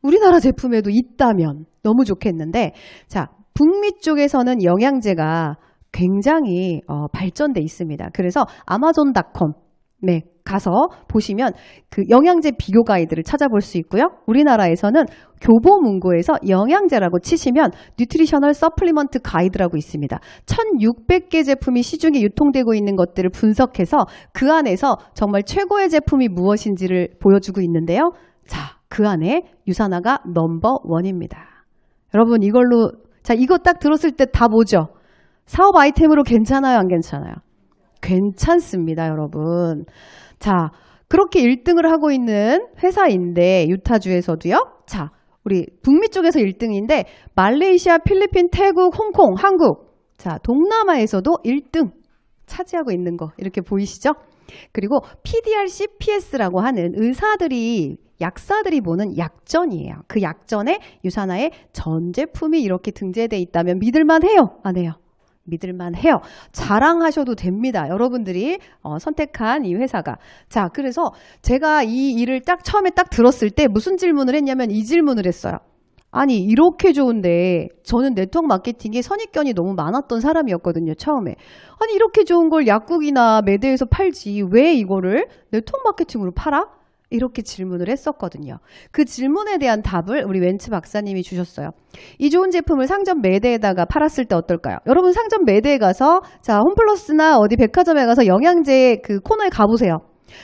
우리나라 제품에도 있다면 너무 좋겠는데 자, 북미 쪽에서는 영양제가 굉장히 발전돼 있습니다. 그래서 아마존.com 네, 가서 보시면 그 영양제 비교 가이드를 찾아볼 수 있고요. 우리나라에서는 교보문고에서 영양제라고 치시면 뉴트리셔널 서플리먼트 가이드라고 있습니다. 1600개 제품이 시중에 유통되고 있는 것들을 분석해서 그 안에서 정말 최고의 제품이 무엇인지를 보여주고 있는데요. 자, 그 안에 유산화가 넘버1입니다. 여러분 이걸로 자, 이거 딱 들었을 때 다 뭐죠? 사업 아이템으로 괜찮아요, 안 괜찮아요? 괜찮습니다, 여러분. 자, 그렇게 1등을 하고 있는 회사인데 유타주에서도요. 자, 우리 북미 쪽에서 1등인데 말레이시아, 필리핀, 태국, 홍콩, 한국. 자, 동남아에서도 1등 차지하고 있는 거 이렇게 보이시죠? 그리고 PDR-CPS라고 하는 약사들이 보는 약전이에요. 그 약전에 유산화의 전 제품이 이렇게 등재되어 있다면 믿을만 해요? 안 해요? 믿을만 해요. 자랑하셔도 됩니다. 여러분들이 선택한 이 회사가. 자, 그래서 제가 이 일을 처음에 들었을 때 무슨 질문을 했냐면 이 질문을 했어요. 아니 이렇게 좋은데 저는 네트워크 마케팅에 선입견이 너무 많았던 사람이었거든요. 처음에. 아니 이렇게 좋은 걸 약국이나 매대에서 팔지 왜 이거를 네트워크 마케팅으로 팔아? 이렇게 질문을 했었거든요. 그 질문에 대한 답을 우리 웬츠 박사님이 주셨어요. 이 좋은 제품을 상점 매대에다가 팔았을 때 어떨까요? 여러분 상점 매대에 가서 자 홈플러스나 어디 백화점에 가서 영양제 그 코너에 가보세요.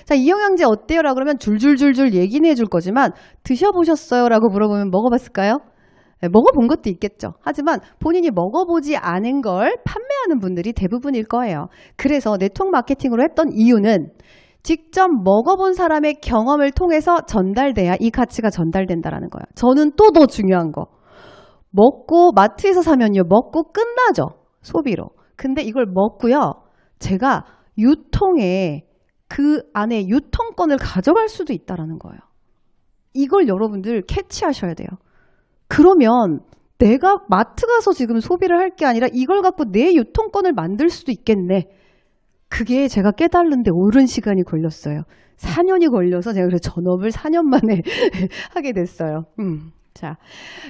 자, 이 영양제 어때요? 라고 그러면 줄줄줄줄 얘기는 해줄 거지만 드셔보셨어요? 라고 물어보면 먹어봤을까요? 네, 먹어본 것도 있겠죠. 하지만 본인이 먹어보지 않은 걸 판매하는 분들이 대부분일 거예요. 그래서 네트워크 마케팅으로 했던 이유는 직접 먹어본 사람의 경험을 통해서 전달돼야 이 가치가 전달된다는 거예요. 저는 또 더 중요한 거. 먹고 마트에서 사면요. 먹고 끝나죠. 소비로. 근데 이걸 먹고요. 제가 유통에 그 안에 유통권을 가져갈 수도 있다는 거예요. 이걸 여러분들 캐치하셔야 돼요. 그러면 내가 마트 가서 지금 소비를 할 게 아니라 이걸 갖고 내 유통권을 만들 수도 있겠네. 그게 제가 깨달는데 오랜 시간이 걸렸어요. 4년이 걸려서 제가 그래서 전업을 4년 만에 하게 됐어요. 자,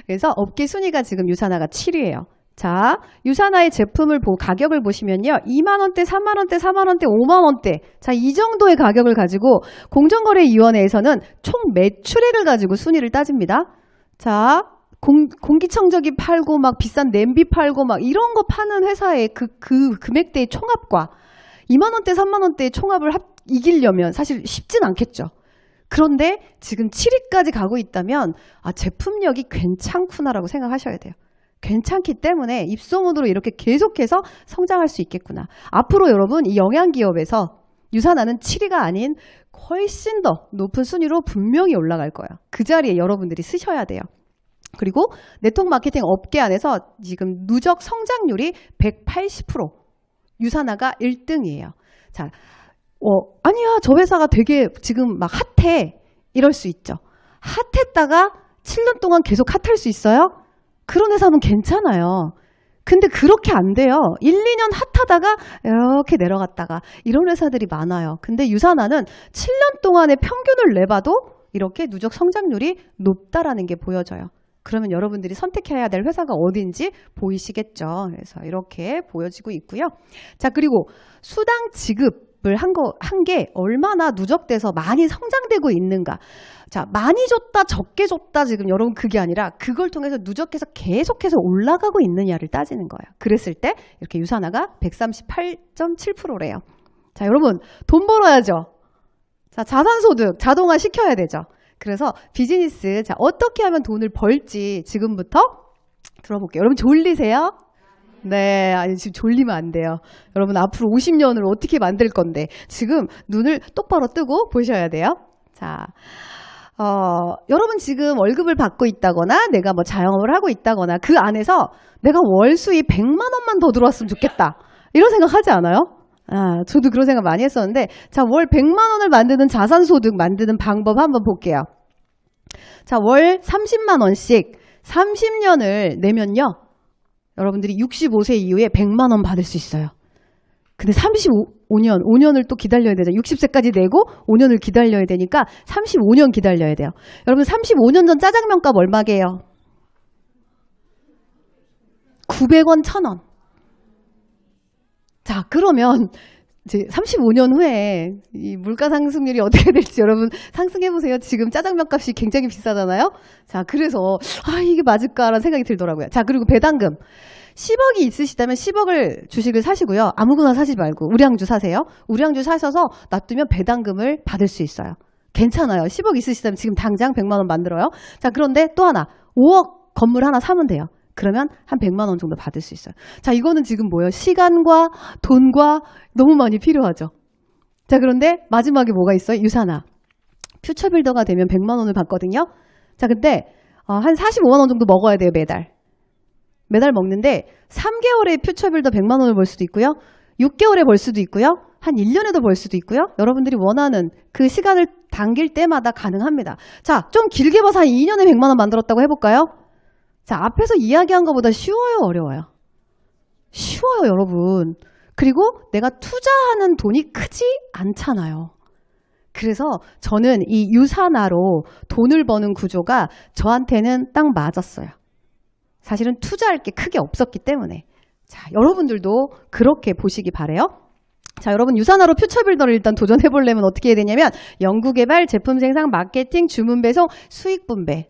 그래서 업계 순위가 지금 유산화가 7위예요. 자, 유산화의 제품을 가격을 보시면요. 2만원대, 3만원대, 4만원대, 5만원대. 자, 이 정도의 가격을 가지고 공정거래위원회에서는 총 매출액을 가지고 순위를 따집니다. 자, 공기청정기 팔고 막 비싼 냄비 팔고 막 이런 거 파는 회사의 그 금액대의 총합과 2만원대, 3만원대의 총합을 이기려면 사실 쉽진 않겠죠. 그런데 지금 7위까지 가고 있다면 제품력이 괜찮구나라고 생각하셔야 돼요. 괜찮기 때문에 입소문으로 이렇게 계속해서 성장할 수 있겠구나. 앞으로 여러분 이 영양기업에서 유산화는 7위가 아닌 훨씬 더 높은 순위로 분명히 올라갈 거예요. 그 자리에 여러분들이 쓰셔야 돼요. 그리고 네트워크 마케팅 업계 안에서 지금 누적 성장률이 180%, 유산화가 1등이에요. 자, 아니야, 저 회사가 되게 지금 막 핫해. 이럴 수 있죠. 핫했다가 7년 동안 계속 핫할 수 있어요? 그런 회사는 괜찮아요. 근데 그렇게 안 돼요. 1, 2년 핫하다가 이렇게 내려갔다가 이런 회사들이 많아요. 근데 유산화는 7년 동안의 평균을 내봐도 이렇게 누적 성장률이 높다라는 게 보여져요. 그러면 여러분들이 선택해야 될 회사가 어딘지 보이시겠죠. 그래서 이렇게 보여지고 있고요. 자, 그리고 수당 지급을 한 게 얼마나 누적돼서 많이 성장되고 있는가. 자, 많이 줬다, 적게 줬다 지금 여러분 그게 아니라 그걸 통해서 누적해서 계속해서 올라가고 있느냐를 따지는 거예요. 그랬을 때 이렇게 유산화가 138.7%래요. 자, 여러분 돈 벌어야죠. 자, 자산소득 자동화 시켜야 되죠. 그래서 비즈니스 어떻게 하면 돈을 벌지 지금부터 들어볼게요. 여러분 졸리세요? 네, 아니 지금 졸리면 안 돼요. 여러분 앞으로 50년을 어떻게 만들 건데 지금 눈을 똑바로 뜨고 보셔야 돼요. 자, 여러분 지금 월급을 받고 있다거나 내가 뭐 자영업을 하고 있다거나 그 안에서 내가 월 수입 100만 원만 더 들어왔으면 좋겠다. 이런 생각 하지 않아요? 저도 그런 생각 많이 했었는데 자, 월 100만 원을 만드는 자산소득 만드는 방법 한번 볼게요. 자, 월 30만 원씩 30년을 내면요. 여러분들이 65세 이후에 100만 원 받을 수 있어요. 근데 5년을 또 기다려야 되죠. 60세까지 내고 5년을 기다려야 되니까 35년 기다려야 돼요. 여러분 35년 전 짜장면 값 얼마게요? 900원, 1000원. 자, 그러면 이제 35년 후에 이 물가 상승률이 어떻게 될지 여러분 상승해보세요. 지금 짜장면 값이 굉장히 비싸잖아요. 자, 그래서 이게 맞을까라는 생각이 들더라고요. 자, 그리고 배당금. 10억이 있으시다면 10억을 주식을 사시고요. 아무거나 사지 말고 우량주 사세요. 우량주 사셔서 놔두면 배당금을 받을 수 있어요. 괜찮아요. 10억 있으시다면 지금 당장 100만 원 만들어요. 자, 그런데 또 하나 5억 건물 하나 사면 돼요. 그러면 한 100만 원 정도 받을 수 있어요. 자, 이거는 지금 뭐예요? 시간과 돈과 너무 많이 필요하죠. 자, 그런데 마지막에 뭐가 있어요? 유산화. 퓨처빌더가 되면 100만 원을 받거든요. 자, 근데 한 45만 원 정도 먹어야 돼요, 매달. 매달 먹는데 3개월에 퓨처빌더 100만 원을 벌 수도 있고요. 6개월에 벌 수도 있고요. 한 1년에도 벌 수도 있고요. 여러분들이 원하는 그 시간을 당길 때마다 가능합니다. 자, 좀 길게 봐서 한 2년에 100만 원 만들었다고 해볼까요? 자, 앞에서 이야기한 것보다 쉬워요, 어려워요? 쉬워요, 여러분. 그리고 내가 투자하는 돈이 크지 않잖아요. 그래서 저는 이 유산화로 돈을 버는 구조가 저한테는 딱 맞았어요. 사실은 투자할 게 크게 없었기 때문에. 자, 여러분들도 그렇게 보시기 바라요. 자, 여러분 유산화로 퓨처빌더를 일단 도전해 보려면 어떻게 해야 되냐면 연구개발, 제품 생산, 마케팅, 주문 배송, 수익 분배.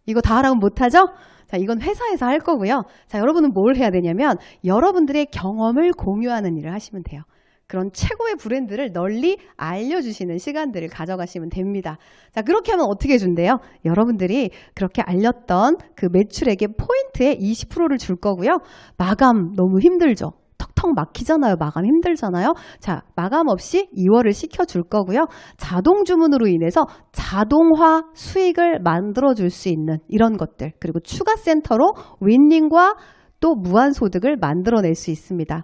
이거 다 하라면 못하죠? 자, 이건 회사에서 할 거고요. 자, 여러분은 뭘 해야 되냐면 여러분들의 경험을 공유하는 일을 하시면 돼요. 그런 최고의 브랜드를 널리 알려주시는 시간들을 가져가시면 됩니다. 자, 그렇게 하면 어떻게 준대요? 여러분들이 그렇게 알렸던 그 매출액의 포인트에 20%를 줄 거고요. 마감 너무 힘들죠? 턱턱 막히잖아요. 마감 힘들잖아요. 자, 마감 없이 2월을 시켜줄 거고요. 자동 주문으로 인해서 자동화 수익을 만들어줄 수 있는 이런 것들, 그리고 추가 센터로 윈닝과 또 무한소득을 만들어낼 수 있습니다.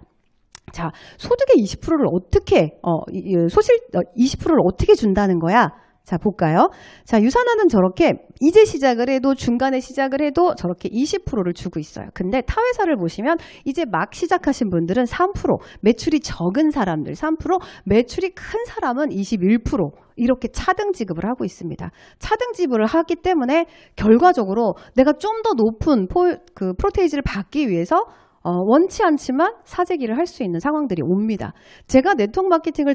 자, 소득의 20%를 어떻게 20%를 어떻게 준다는 거야? 자, 볼까요? 자, 유산화는 저렇게 이제 시작을 해도 중간에 시작을 해도 저렇게 20%를 주고 있어요. 근데 타 회사를 보시면 이제 막 시작하신 분들은 3%, 매출이 적은 사람들 3%, 매출이 큰 사람은 21% 이렇게 차등 지급을 하고 있습니다. 차등 지급을 하기 때문에 결과적으로 내가 좀 더 높은 프로테이지를 받기 위해서 원치 않지만 사재기를 할 수 있는 상황들이 옵니다. 제가 네트워크 마케팅을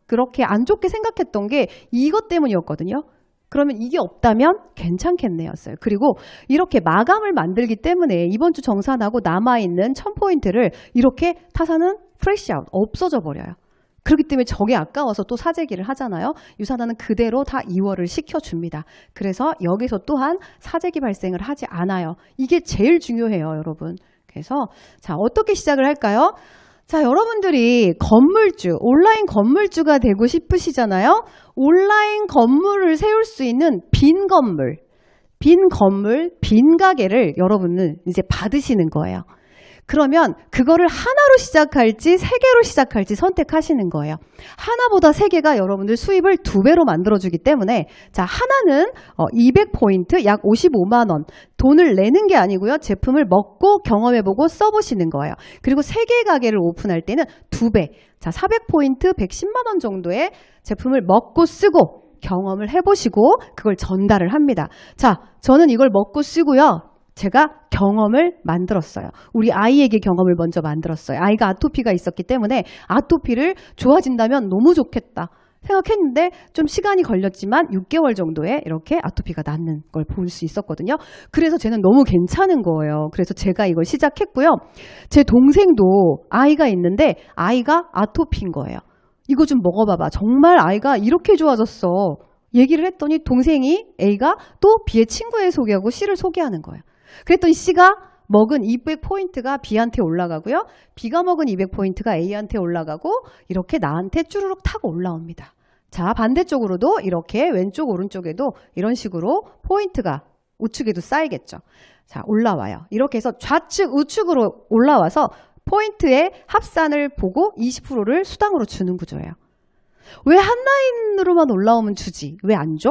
그렇게 안 좋게 생각했던 게 이것 때문이었거든요. 그러면 이게 없다면 괜찮겠네였어요. 그리고 이렇게 마감을 만들기 때문에 이번 주 정산하고 남아있는 1000포인트를 이렇게 타사는 프레시아웃, 없어져 버려요. 그렇기 때문에 저게 아까워서 또 사재기를 하잖아요. 유산화는 그대로 다 이월을 시켜줍니다. 그래서 여기서 또한 사재기 발생을 하지 않아요. 이게 제일 중요해요, 여러분. 그래서 자, 어떻게 시작을 할까요? 자, 여러분들이 건물주, 온라인 건물주가 되고 싶으시잖아요. 온라인 건물을 세울 수 있는 빈 건물, 빈 가게를 여러분은 이제 받으시는 거예요. 그러면 그거를 하나로 시작할지 3개로 시작할지 선택하시는 거예요. 하나보다 3개가 여러분들 수입을 2배로 만들어주기 때문에 자, 하나는 200포인트 약 55만 원 돈을 내는 게 아니고요. 제품을 먹고 경험해보고 써보시는 거예요. 그리고 3개 가게를 오픈할 때는 2배, 자 400포인트 110만 원 정도의 제품을 먹고 쓰고 경험을 해보시고 그걸 전달을 합니다. 자, 저는 이걸 먹고 쓰고요. 제가 경험을 만들었어요. 우리 아이에게 경험을 먼저 만들었어요. 아이가 아토피가 있었기 때문에 아토피를 좋아진다면 너무 좋겠다 생각했는데 좀 시간이 걸렸지만 6개월 정도에 이렇게 아토피가 낫는 걸 볼 수 있었거든요. 그래서 쟤는 너무 괜찮은 거예요. 그래서 제가 이걸 시작했고요. 제 동생도 아이가 있는데 아이가 아토피인 거예요. 이거 좀 먹어봐봐. 정말 아이가 이렇게 좋아졌어. 얘기를 했더니 동생이 A가 또 B의 친구에 소개하고 C를 소개하는 거예요. 그랬더니 C가 먹은 200포인트가 B한테 올라가고요. B가 먹은 200포인트가 A한테 올라가고 이렇게 나한테 쭈르륵 타고 올라옵니다. 자, 반대쪽으로도 이렇게 왼쪽 오른쪽에도 이런 식으로 포인트가 우측에도 쌓이겠죠. 자, 올라와요. 이렇게 해서 좌측 우측으로 올라와서 포인트의 합산을 보고 20%를 수당으로 주는 구조예요. 왜 한 라인으로만 올라오면 주지? 왜 안 줘?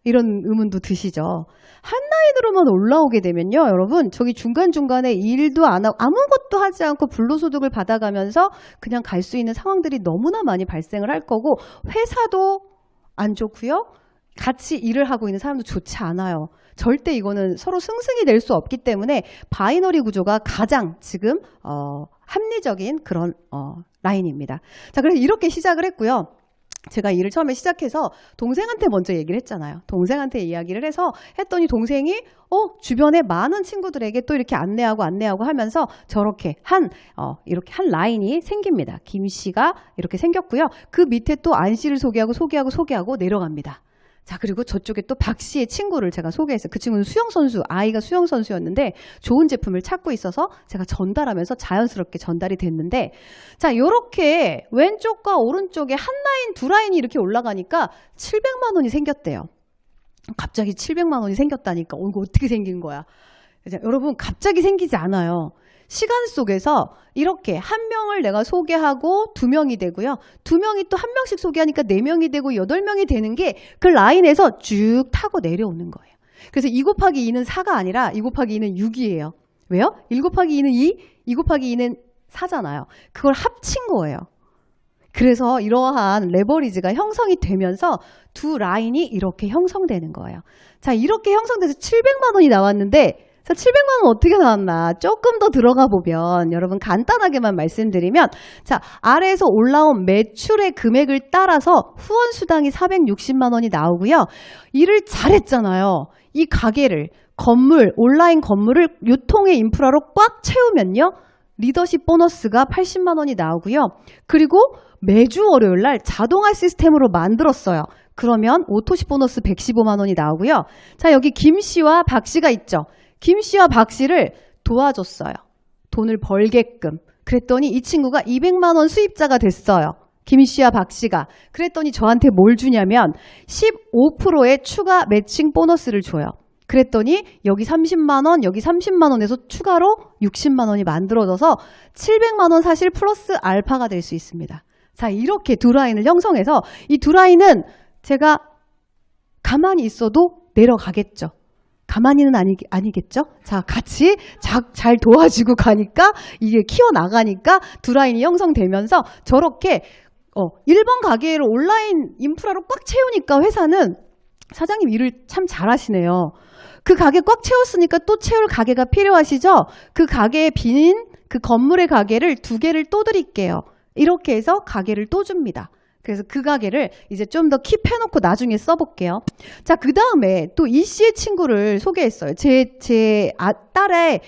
이런 의문도 드시죠. 한 라인으로만 올라오게 되면요. 여러분 저기 중간중간에 일도 안 하고 아무것도 하지 않고 불로소득을 받아가면서 그냥 갈 수 있는 상황들이 너무나 많이 발생을 할 거고 회사도 안 좋고요. 같이 일을 하고 있는 사람도 좋지 않아요. 절대 이거는 서로 승승이 될 수 없기 때문에 바이너리 구조가 가장 지금 합리적인 그런 라인입니다. 자, 그래서 이렇게 시작을 했고요. 제가 일을 처음에 시작해서 동생한테 먼저 얘기를 했잖아요. 동생한테 이야기를 해서 했더니 동생이 주변에 많은 친구들에게 또 이렇게 안내하고 하면서 저렇게 이렇게 한 라인이 생깁니다. 김 씨가 이렇게 생겼고요. 그 밑에 또 안 씨를 소개하고 내려갑니다. 자, 그리고 저쪽에 또 박 씨의 친구를 제가 소개했어요. 그 친구는 수영선수, 아이가 수영선수였는데 좋은 제품을 찾고 있어서 제가 전달하면서 자연스럽게 전달이 됐는데 자, 요렇게 왼쪽과 오른쪽에 한 라인, 두 라인이 이렇게 올라가니까 700만 원이 생겼대요. 갑자기 700만 원이 생겼다니까 이거 어떻게 생긴 거야? 여러분 갑자기 생기지 않아요. 시간 속에서 이렇게 한 명을 내가 소개하고 2명이 되고요. 2명이 또 한 명씩 소개하니까 4명이 되고 8명이 되는 게 그 라인에서 쭉 타고 내려오는 거예요. 그래서 2 곱하기 2는 4가 아니라 2 곱하기 2는 6이에요. 왜요? 1 곱하기 2는 2, 2 곱하기 2는 4잖아요. 그걸 합친 거예요. 그래서 이러한 레버리지가 형성이 되면서 두 라인이 이렇게 형성되는 거예요. 자, 이렇게 형성돼서 700만 원이 나왔는데 자, 700만 원 어떻게 나왔나? 조금 더 들어가 보면 여러분 간단하게만 말씀드리면 자, 아래에서 올라온 매출의 금액을 따라서 후원 수당이 460만 원이 나오고요. 일을 잘했잖아요. 이 가게를 온라인 건물을 유통의 인프라로 꽉 채우면요. 리더십 보너스가 80만 원이 나오고요. 그리고 매주 월요일 날 자동화 시스템으로 만들었어요. 그러면 오토시 보너스 115만 원이 나오고요. 자, 여기 김 씨와 박 씨가 있죠. 김 씨와 박 씨를 도와줬어요. 돈을 벌게끔. 그랬더니 이 친구가 200만 원 수입자가 됐어요. 김 씨와 박 씨가. 그랬더니 저한테 뭘 주냐면 15%의 추가 매칭 보너스를 줘요. 그랬더니 여기 30만 원, 여기 30만 원에서 추가로 60만 원이 만들어져서 700만 원 사실 플러스 알파가 될 수 있습니다. 자, 이렇게 두 라인을 형성해서 이 두 라인은 제가 가만히 있어도 내려가겠죠. 가만히는 아니겠죠? 자, 같이 잘 도와주고 가니까 이게 키워나가니까 두 라인이 형성되면서 저렇게 1번 가게를 온라인 인프라로 꽉 채우니까 회사는 사장님 일을 참 잘하시네요. 그 가게 꽉 채웠으니까 또 채울 가게가 필요하시죠? 그 가게에 빈 그 건물의 가게를 2개를 또 드릴게요. 이렇게 해서 가게를 또 줍니다. 그래서 그 가게를 이제 좀 더 킵해놓고 나중에 써볼게요. 자, 그 다음에 또 이 씨의 친구를 소개했어요. 제 딸의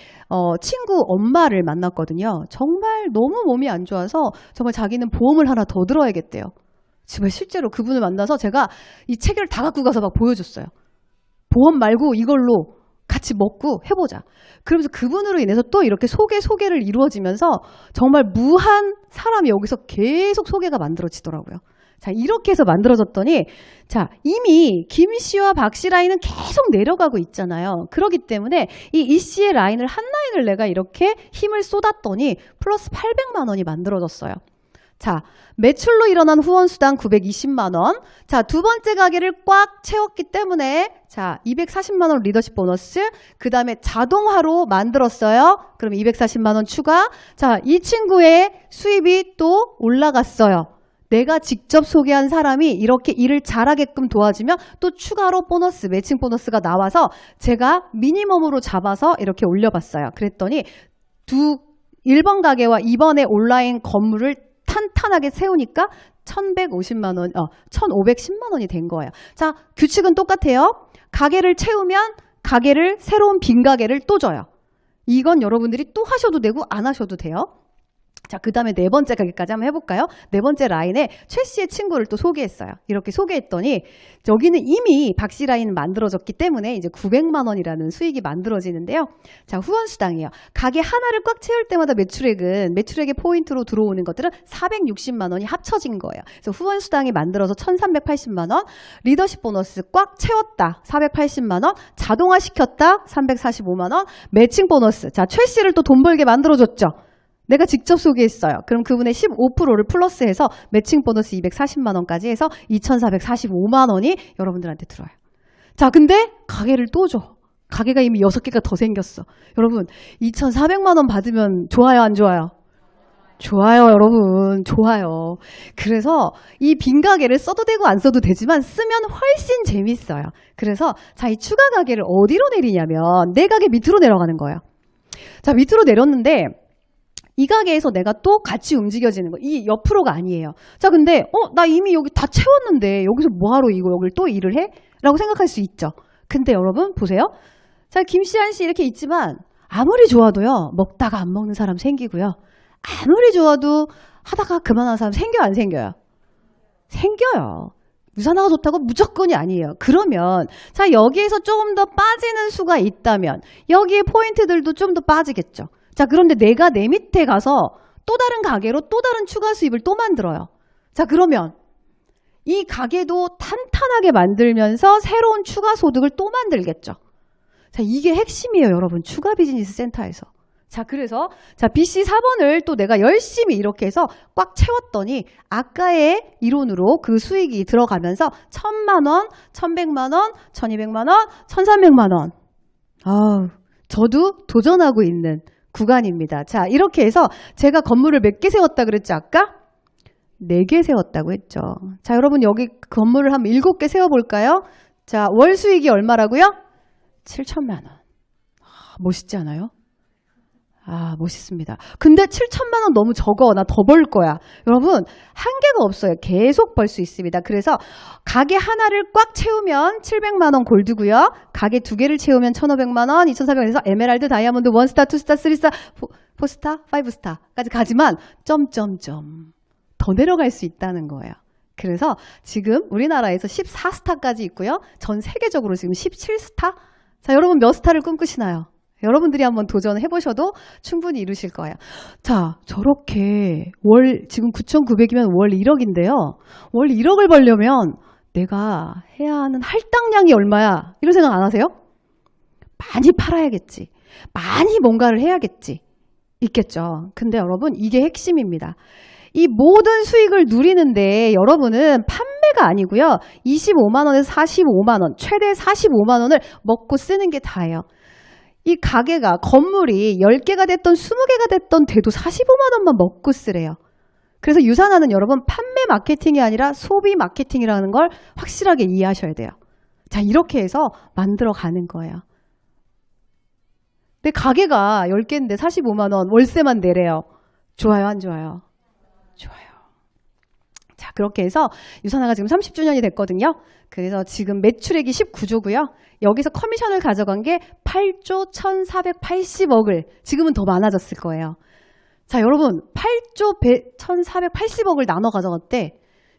친구 엄마를 만났거든요. 정말 너무 몸이 안 좋아서 정말 자기는 보험을 하나 더 들어야겠대요. 정말 실제로 그분을 만나서 제가 이 책을 다 갖고 가서 막 보여줬어요. 보험 말고 이걸로 같이 먹고 해보자. 그러면서 그분으로 인해서 또 이렇게 소개를 이루어지면서 정말 무한 사람이 여기서 계속 소개가 만들어지더라고요. 자, 이렇게 해서 만들어졌더니, 자, 이미 김 씨와 박 씨 라인은 계속 내려가고 있잖아요. 그렇기 때문에 이 씨의 라인을 한 라인을 내가 이렇게 힘을 쏟았더니 플러스 800만 원이 만들어졌어요. 자, 매출로 일어난 후원수당 920만 원. 자, 두 번째 가게를 꽉 채웠기 때문에 자, 240만 원 리더십 보너스. 그 다음에 자동화로 만들었어요. 그럼 240만 원 추가. 자, 이 친구의 수입이 또 올라갔어요. 내가 직접 소개한 사람이 이렇게 일을 잘하게끔 도와주면 또 추가로 보너스, 매칭 보너스가 나와서 제가 미니멈으로 잡아서 이렇게 올려봤어요. 그랬더니 1번 가게와 2번의 온라인 건물을 탄탄하게 세우니까 1,150만 원, 1,510만 원이 된 거예요. 자, 규칙은 똑같아요. 가게를 채우면 가게를, 새로운 빈 가게를 또 줘요. 이건 여러분들이 또 하셔도 되고 안 하셔도 돼요. 자, 그 다음에 네 번째 가게까지 한번 해볼까요? 네 번째 라인에 최 씨의 친구를 또 소개했어요. 이렇게 소개했더니 여기는 이미 박 씨 라인 만들어졌기 때문에 이제 900만 원이라는 수익이 만들어지는데요. 자, 후원수당이에요. 가게 하나를 꽉 채울 때마다 매출액의 포인트로 들어오는 것들은 460만 원이 합쳐진 거예요. 그래서 후원수당이 만들어서 1,380만 원, 리더십 보너스 꽉 채웠다 480만 원, 자동화시켰다 345만 원, 매칭 보너스. 자, 최 씨를 또 돈 벌게 만들어줬죠. 내가 직접 소개했어요. 그럼 그분의 15%를 플러스해서 매칭 보너스 240만 원까지 해서 2,445만 원이 여러분들한테 들어요. 자, 근데 가게를 또 줘. 가게가 이미 6개가 더 생겼어. 여러분, 2,400만 원 받으면 좋아요, 안 좋아요? 좋아요, 여러분. 좋아요. 그래서 이 빈 가게를 써도 되고 안 써도 되지만 쓰면 훨씬 재밌어요. 그래서 자, 이 추가 가게를 어디로 내리냐면 내 가게 밑으로 내려가는 거예요. 자, 밑으로 내렸는데 이 가게에서 내가 또 같이 움직여지는 거. 이 옆으로가 아니에요. 자, 근데 나 이미 여기 다 채웠는데 여기서 뭐하러 여길 또 일을 해? 라고 생각할 수 있죠. 근데 여러분 보세요. 자, 김씨, 한씨 이렇게 있지만 아무리 좋아도요. 먹다가 안 먹는 사람 생기고요. 아무리 좋아도 하다가 그만하는 사람 생겨요, 안 생겨요? 생겨요. 유산화가 좋다고 무조건이 아니에요. 그러면 자, 여기에서 조금 더 빠지는 수가 있다면 여기에 포인트들도 좀 더 빠지겠죠. 자, 그런데 내가 내 밑에 가서 또 다른 가게로 또 다른 추가 수입을 또 만들어요. 자, 그러면 이 가게도 탄탄하게 만들면서 새로운 추가 소득을 또 만들겠죠. 자, 이게 핵심이에요, 여러분. 추가 비즈니스 센터에서. 자, 그래서 자, BC 4번을 또 내가 열심히 이렇게 해서 꽉 채웠더니 아까의 이론으로 그 수익이 들어가면서 1,000만 원, 1,100만 원, 1,200만 원, 1,300만 원. 저도 도전하고 있는 구간입니다. 자, 이렇게 해서 제가 건물을 몇 개 세웠다 그랬죠, 아까? 4개 세웠다고 했죠. 자, 여러분 여기 건물을 한번 7개 세워볼까요? 자, 월 수익이 얼마라고요? 7,000만 원. 멋있지 않아요? 멋있습니다. 근데 7,000만 원 너무 적어. 나 더 벌 거야. 여러분, 한계가 없어요. 계속 벌 수 있습니다. 그래서 가게 하나를 꽉 채우면 700만 원 골드고요. 가게 2개를 채우면 1,500만 원, 2,400원에서 에메랄드, 다이아몬드, 1스타, 2스타, 3스타, 4스타, 5스타까지 가지만 점점점 더 내려갈 수 있다는 거예요. 그래서 지금 우리나라에서 14스타까지 있고요. 전 세계적으로 지금 17스타? 자, 여러분 몇 스타를 꿈꾸시나요? 여러분들이 한번 도전해보셔도 충분히 이루실 거예요. 자, 저렇게 지금 9,900이면 월 1억인데요. 월 1억을 벌려면 내가 해야 하는 할당량이 얼마야? 이런 생각 안 하세요? 많이 팔아야겠지. 많이 뭔가를 해야겠지. 있겠죠. 근데 여러분, 이게 핵심입니다. 이 모든 수익을 누리는데 여러분은 판매가 아니고요. 25만 원에서 45만 원, 최대 45만 원을 먹고 쓰는 게 다예요. 이 가게가, 건물이 10개가 됐던 20개가 됐던 돼도 45만 원만 먹고 쓰래요. 그래서 유산화는 여러분 판매 마케팅이 아니라 소비 마케팅이라는 걸 확실하게 이해하셔야 돼요. 자, 이렇게 해서 만들어 가는 거예요. 근데 가게가 10개인데 45만 원 월세만 내래요. 좋아요, 안 좋아요? 좋아요. 자, 그렇게 해서 유산화가 지금 30주년이 됐거든요. 그래서 지금 매출액이 19조고요. 여기서 커미션을 가져간 게 8조 1,480억을, 지금은 더 많아졌을 거예요. 자, 여러분 8조 1,480억을 나눠 가져갔대.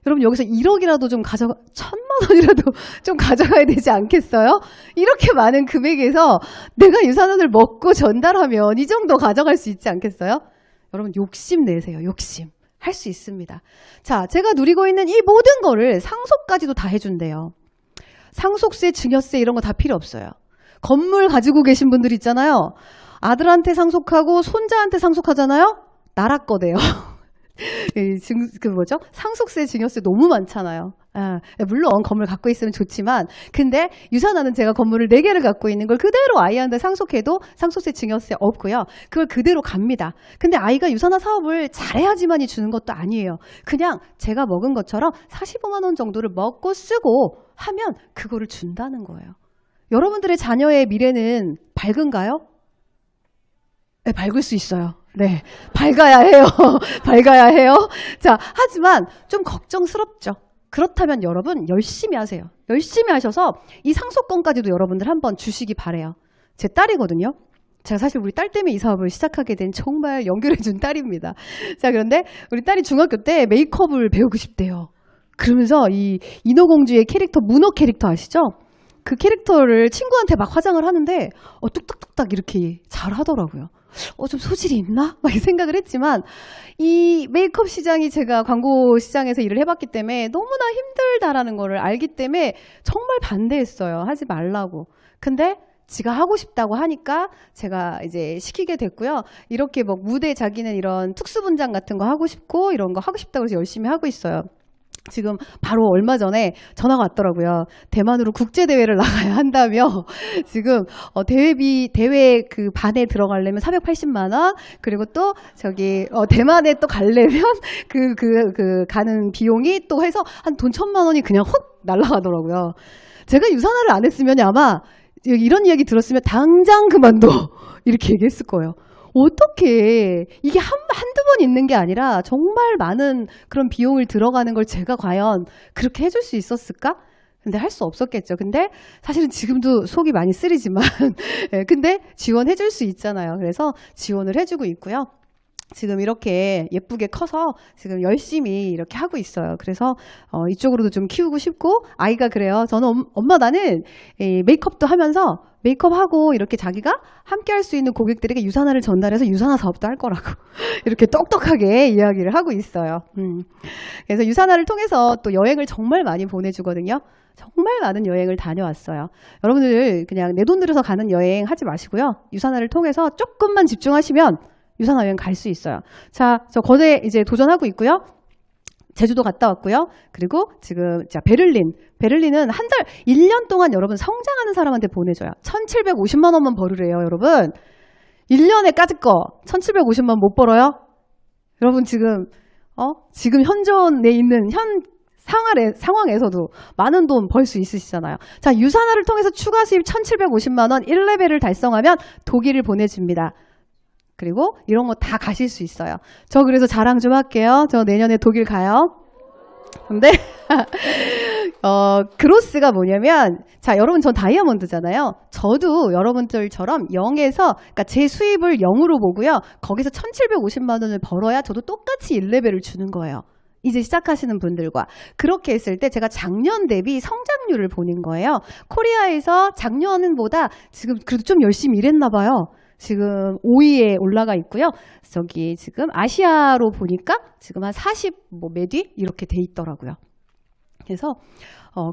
여러분 여기서 1억이라도 좀 1,000만 원이라도 좀 가져가야 되지 않겠어요? 이렇게 많은 금액에서 내가 유산화를 먹고 전달하면 이 정도 가져갈 수 있지 않겠어요? 여러분 욕심 내세요. 욕심. 할 수 있습니다. 자, 제가 누리고 있는 이 모든 거를 상속까지도 다 해준대요. 상속세, 증여세 이런 거 다 필요 없어요. 건물 가지고 계신 분들 있잖아요. 아들한테 상속하고 손자한테 상속하잖아요. 나라 거대요. 상속세, 증여세 너무 많잖아요. 물론 건물 갖고 있으면 좋지만, 근데 유산화는 제가 건물을 4개를 갖고 있는 걸 그대로 아이한테 상속해도 상속세, 증여세 없고요. 그걸 그대로 갑니다. 근데 아이가 유산화 사업을 잘해야지만이 주는 것도 아니에요. 그냥 제가 먹은 것처럼 45만 원 정도를 먹고 쓰고 하면 그거를 준다는 거예요. 여러분들의 자녀의 미래는 밝은가요? 네, 밝을 수 있어요. 네, 밝아야 해요. 밝아야 해요. 자, 하지만 좀 걱정스럽죠. 그렇다면 여러분 열심히 하세요. 열심히 하셔서 이 상속권까지도 여러분들 한번 주시기 바래요. 제 딸이거든요. 제가 사실 우리 딸 때문에 이 사업을 시작하게 된 정말 연결해준 딸입니다. 자, 그런데 우리 딸이 중학교 때 메이크업을 배우고 싶대요. 그러면서 이 인어공주의 캐릭터, 문어 캐릭터 아시죠? 그 캐릭터를 친구한테 막 화장을 하는데 뚝딱뚝딱 이렇게 잘 하더라고요. 좀 소질이 있나? 막 생각을 했지만 이 메이크업 시장이, 제가 광고 시장에서 일을 해봤기 때문에 너무나 힘들다라는 거를 알기 때문에 정말 반대했어요. 하지 말라고. 근데 지가 하고 싶다고 하니까 제가 이제 시키게 됐고요. 이렇게 뭐 무대, 자기는 이런 특수분장 같은 거 하고 싶고 이런 거 하고 싶다고 해서 열심히 하고 있어요. 지금 바로 얼마 전에 전화가 왔더라고요. 대만으로 국제대회를 나가야 한다며 지금 대회 그 반에 들어가려면 480만 원, 그리고 또 저기 대만에 또 가려면 그 가는 비용이 또 해서 한 돈 1,000만 원이 그냥 훅 날아가더라고요. 제가 유산화를 안 했으면 아마 이런 이야기 들었으면 당장 그만둬 이렇게 얘기했을 거예요. 어떻게 이게 한두 번 있는 게 아니라 정말 많은 그런 비용을 들어가는 걸 제가 과연 그렇게 해줄 수 있었을까? 근데 할 수 없었겠죠. 근데 사실은 지금도 속이 많이 쓰리지만 근데 지원해줄 수 있잖아요. 그래서 지원을 해주고 있고요. 지금 이렇게 예쁘게 커서 지금 열심히 이렇게 하고 있어요. 그래서 이쪽으로도 좀 키우고 싶고, 아이가 그래요. 저는 엄마 나는 메이크업도 하면서 메이크업하고 이렇게 자기가 함께 할 수 있는 고객들에게 유산화를 전달해서 유산화 사업도 할 거라고 이렇게 똑똑하게 이야기를 하고 있어요. 그래서 유산화를 통해서 또 여행을 정말 많이 보내주거든요. 정말 많은 여행을 다녀왔어요. 여러분들 그냥 내 돈 들여서 가는 여행 하지 마시고요. 유산화를 통해서 조금만 집중하시면 유산화 여행 갈 수 있어요. 자, 저 거제 이제 도전하고 있고요. 제주도 갔다 왔고요. 그리고 지금 자 베를린은 한 달, 1년 동안 여러분 성장하는 사람한테 보내줘요. 1,750만 원만 벌으래요, 여러분. 1년에 까짓 거 1,750만 못 벌어요? 여러분 지금 현존에 있는 상황에서도 많은 돈 벌 수 있으시잖아요. 자, 유산화를 통해서 추가 수입 1,750만 원 1레벨을 달성하면 독일을 보내줍니다. 그리고 이런 거 다 가실 수 있어요. 저 그래서 자랑 좀 할게요. 저 내년에 독일 가요. 근데 그로스가 뭐냐면, 자, 여러분 전 다이아몬드잖아요. 저도 여러분들처럼 0에서, 그러니까 제 수입을 0으로 보고요. 거기서 1,750만 원을 벌어야 저도 똑같이 1레벨을 주는 거예요. 이제 시작하시는 분들과. 그렇게 했을 때 제가 작년 대비 성장률을 보는 거예요. 코리아에서 작년보다 지금 그래도 좀 열심히 일했나 봐요. 지금 5위에 올라가 있고요. 저기 지금 아시아로 보니까 지금 한 40 몇 위 이렇게 돼 있더라고요. 그래서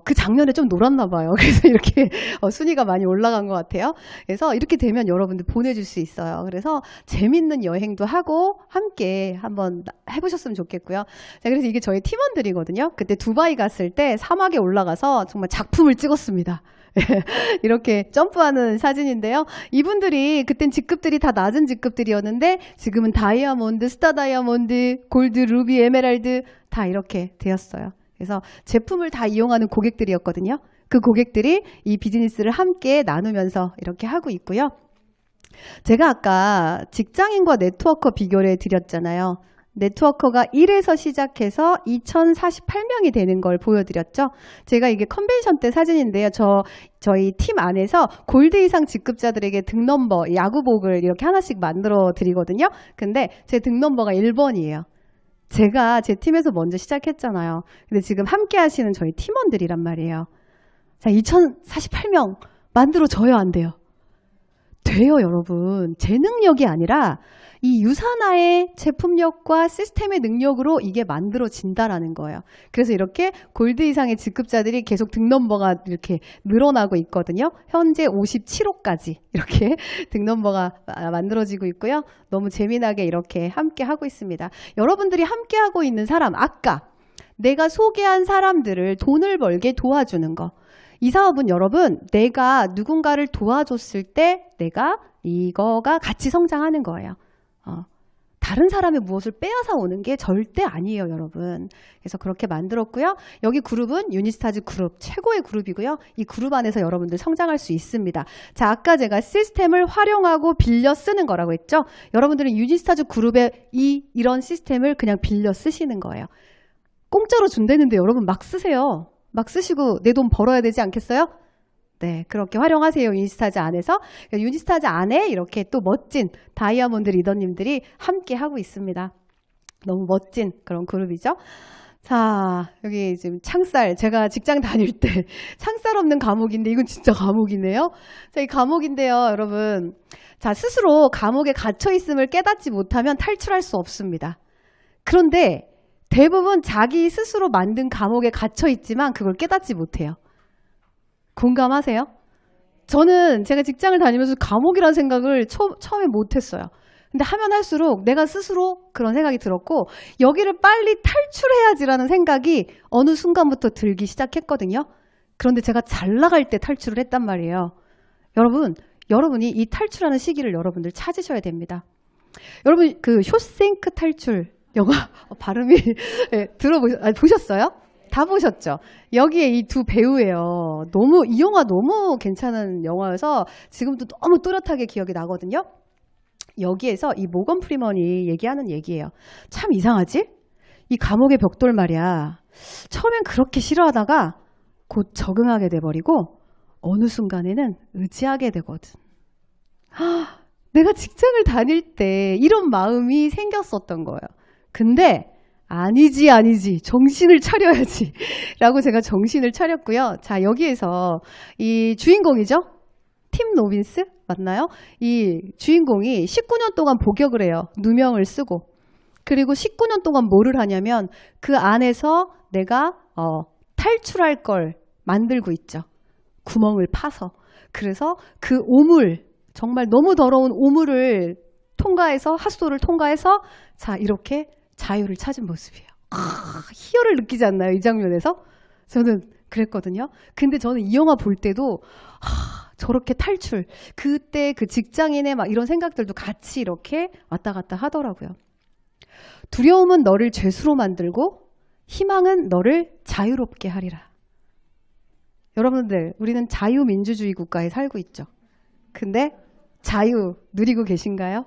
그 작년에 좀 놀았나 봐요. 그래서 이렇게 순위가 많이 올라간 것 같아요. 그래서 이렇게 되면 여러분들 보내줄 수 있어요. 그래서 재밌는 여행도 하고 함께 한번 해보셨으면 좋겠고요. 자, 그래서 이게 저희 팀원들이거든요. 그때 두바이 갔을 때 사막에 올라가서 정말 작품을 찍었습니다. 이렇게 점프하는 사진인데요. 이분들이 그땐 직급들이 다 낮은 직급들이었는데 지금은 다이아몬드, 스타 다이아몬드, 골드, 루비, 에메랄드 다 이렇게 되었어요. 그래서 제품을 다 이용하는 고객들이었거든요. 그 고객들이 이 비즈니스를 함께 나누면서 이렇게 하고 있고요. 제가 아까 직장인과 네트워커 비교를 드렸잖아요. 네트워커가 1에서 시작해서 2048명이 되는 걸 보여드렸죠. 제가 이게 컨벤션 때 사진인데요. 저희 팀 안에서 골드 이상 직급자들에게 등넘버, 야구복을 이렇게 하나씩 만들어 드리거든요. 근데 제 등넘버가 1번이에요. 제가 제 팀에서 먼저 시작했잖아요. 근데 지금 함께 하시는 저희 팀원들이란 말이에요. 자, 2048명 만들어져요, 안 돼요? 돼요, 여러분. 제 능력이 아니라 이 유산화의 제품력과 시스템의 능력으로 이게 만들어진다라는 거예요. 그래서 이렇게 골드 이상의 직급자들이 계속 등넘버가 이렇게 늘어나고 있거든요. 현재 57호까지 이렇게 등넘버가 만들어지고 있고요. 너무 재미나게 이렇게 함께 하고 있습니다. 여러분들이 함께 하고 있는 사람, 아까 내가 소개한 사람들을 돈을 벌게 도와주는 거. 이 사업은 여러분, 내가 누군가를 도와줬을 때 내가 이거가 같이 성장하는 거예요. 다른 사람의 무엇을 빼앗아 오는 게 절대 아니에요, 여러분. 그래서 그렇게 만들었고요. 여기 그룹은 유니스타즈 그룹, 최고의 그룹이고요. 이 그룹 안에서 여러분들 성장할 수 있습니다. 자, 아까 제가 시스템을 활용하고 빌려 쓰는 거라고 했죠. 여러분들은 유니스타즈 그룹의 이런 시스템을 그냥 빌려 쓰시는 거예요. 공짜로 준다는데 여러분 막 쓰세요. 막 쓰시고 내 돈 벌어야 되지 않겠어요? 네, 그렇게 활용하세요. 유니스타즈 안에서. 유니스타즈 안에 이렇게 또 멋진 다이아몬드 리더님들이 함께 하고 있습니다. 너무 멋진 그런 그룹이죠. 자, 여기 지금 창살. 제가 직장 다닐 때 창살 없는 감옥인데 이건 진짜 감옥이네요. 자, 이 감옥인데요, 여러분. 자, 스스로 감옥에 갇혀 있음을 깨닫지 못하면 탈출할 수 없습니다. 그런데 대부분 자기 스스로 만든 감옥에 갇혀 있지만 그걸 깨닫지 못해요. 공감하세요? 저는 제가 직장을 다니면서 감옥이라는 생각을 처음에 못했어요. 근데 하면 할수록 내가 스스로 그런 생각이 들었고 여기를 빨리 탈출해야지라는 생각이 어느 순간부터 들기 시작했거든요. 그런데 제가 잘 나갈 때 탈출을 했단 말이에요. 여러분이 이 탈출하는 시기를 여러분들 찾으셔야 됩니다. 여러분 그 쇼생크 탈출 영화 발음이 네, 보셨어요? 다 보셨죠? 여기에 이 두 배우예요. 이 영화 너무 괜찮은 영화여서 지금도 너무 또렷하게 기억이 나거든요. 여기에서 이 모건 프리먼이 얘기하는 얘기예요. 참 이상하지? 이 감옥의 벽돌 말이야. 처음엔 그렇게 싫어하다가 곧 적응하게 돼버리고 어느 순간에는 의지하게 되거든. 내가 직장을 다닐 때 이런 마음이 생겼었던 거예요. 근데 아니지 정신을 차려야지 라고 제가 정신을 차렸고요. 자, 여기에서 이 주인공이죠. 팀 로빈스 맞나요? 이 주인공이 19년 동안 복역을 해요. 누명을 쓰고. 그리고 19년 동안 뭐를 하냐면 그 안에서 내가 탈출할 걸 만들고 있죠. 구멍을 파서. 그래서 그 오물, 정말 너무 더러운 오물을 통과해서, 핫소를 통과해서 자, 이렇게 자유를 찾은 모습이에요. 희열을 느끼지 않나요? 이 장면에서? 저는 그랬거든요. 근데 저는 이 영화 볼 때도 저렇게 탈출, 그때 그 직장인의 막 이런 생각들도 같이 이렇게 왔다 갔다 하더라고요. 두려움은 너를 죄수로 만들고 희망은 너를 자유롭게 하리라. 여러분들, 우리는 자유민주주의 국가에 살고 있죠. 근데 자유 누리고 계신가요?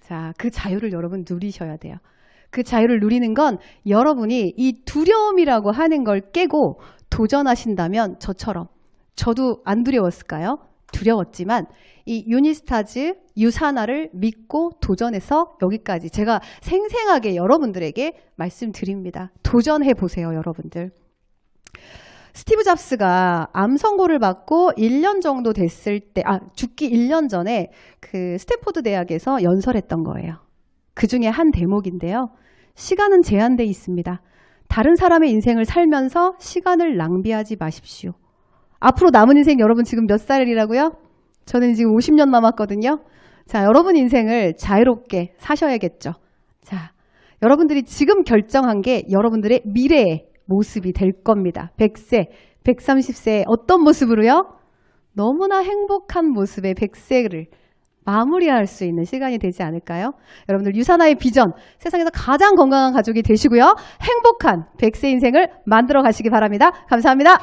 자, 그 자유를 여러분 누리셔야 돼요. 그 자유를 누리는 건 여러분이 이 두려움이라고 하는 걸 깨고 도전하신다면 저처럼, 저도 안 두려웠을까요? 두려웠지만 이 유니스타즈 유산화를 믿고 도전해서 여기까지 제가 생생하게 여러분들에게 말씀드립니다. 도전해 보세요, 여러분들. 스티브 잡스가 암 선고를 받고 1년 정도 됐을 때, 죽기 1년 전에 그 스탠포드 대학에서 연설했던 거예요. 그 중에 한 대목인데요. 시간은 제한돼 있습니다. 다른 사람의 인생을 살면서 시간을 낭비하지 마십시오. 앞으로 남은 인생 여러분 지금 몇 살이라고요? 저는 지금 50년 남았거든요. 자, 여러분 인생을 자유롭게 사셔야겠죠. 자, 여러분들이 지금 결정한 게 여러분들의 미래의 모습이 될 겁니다. 100세, 130세에 어떤 모습으로요? 너무나 행복한 모습의 100세를 마무리할 수 있는 시간이 되지 않을까요? 여러분들 유산화의 비전, 세상에서 가장 건강한 가족이 되시고요. 행복한 100세 인생을 만들어 가시기 바랍니다. 감사합니다.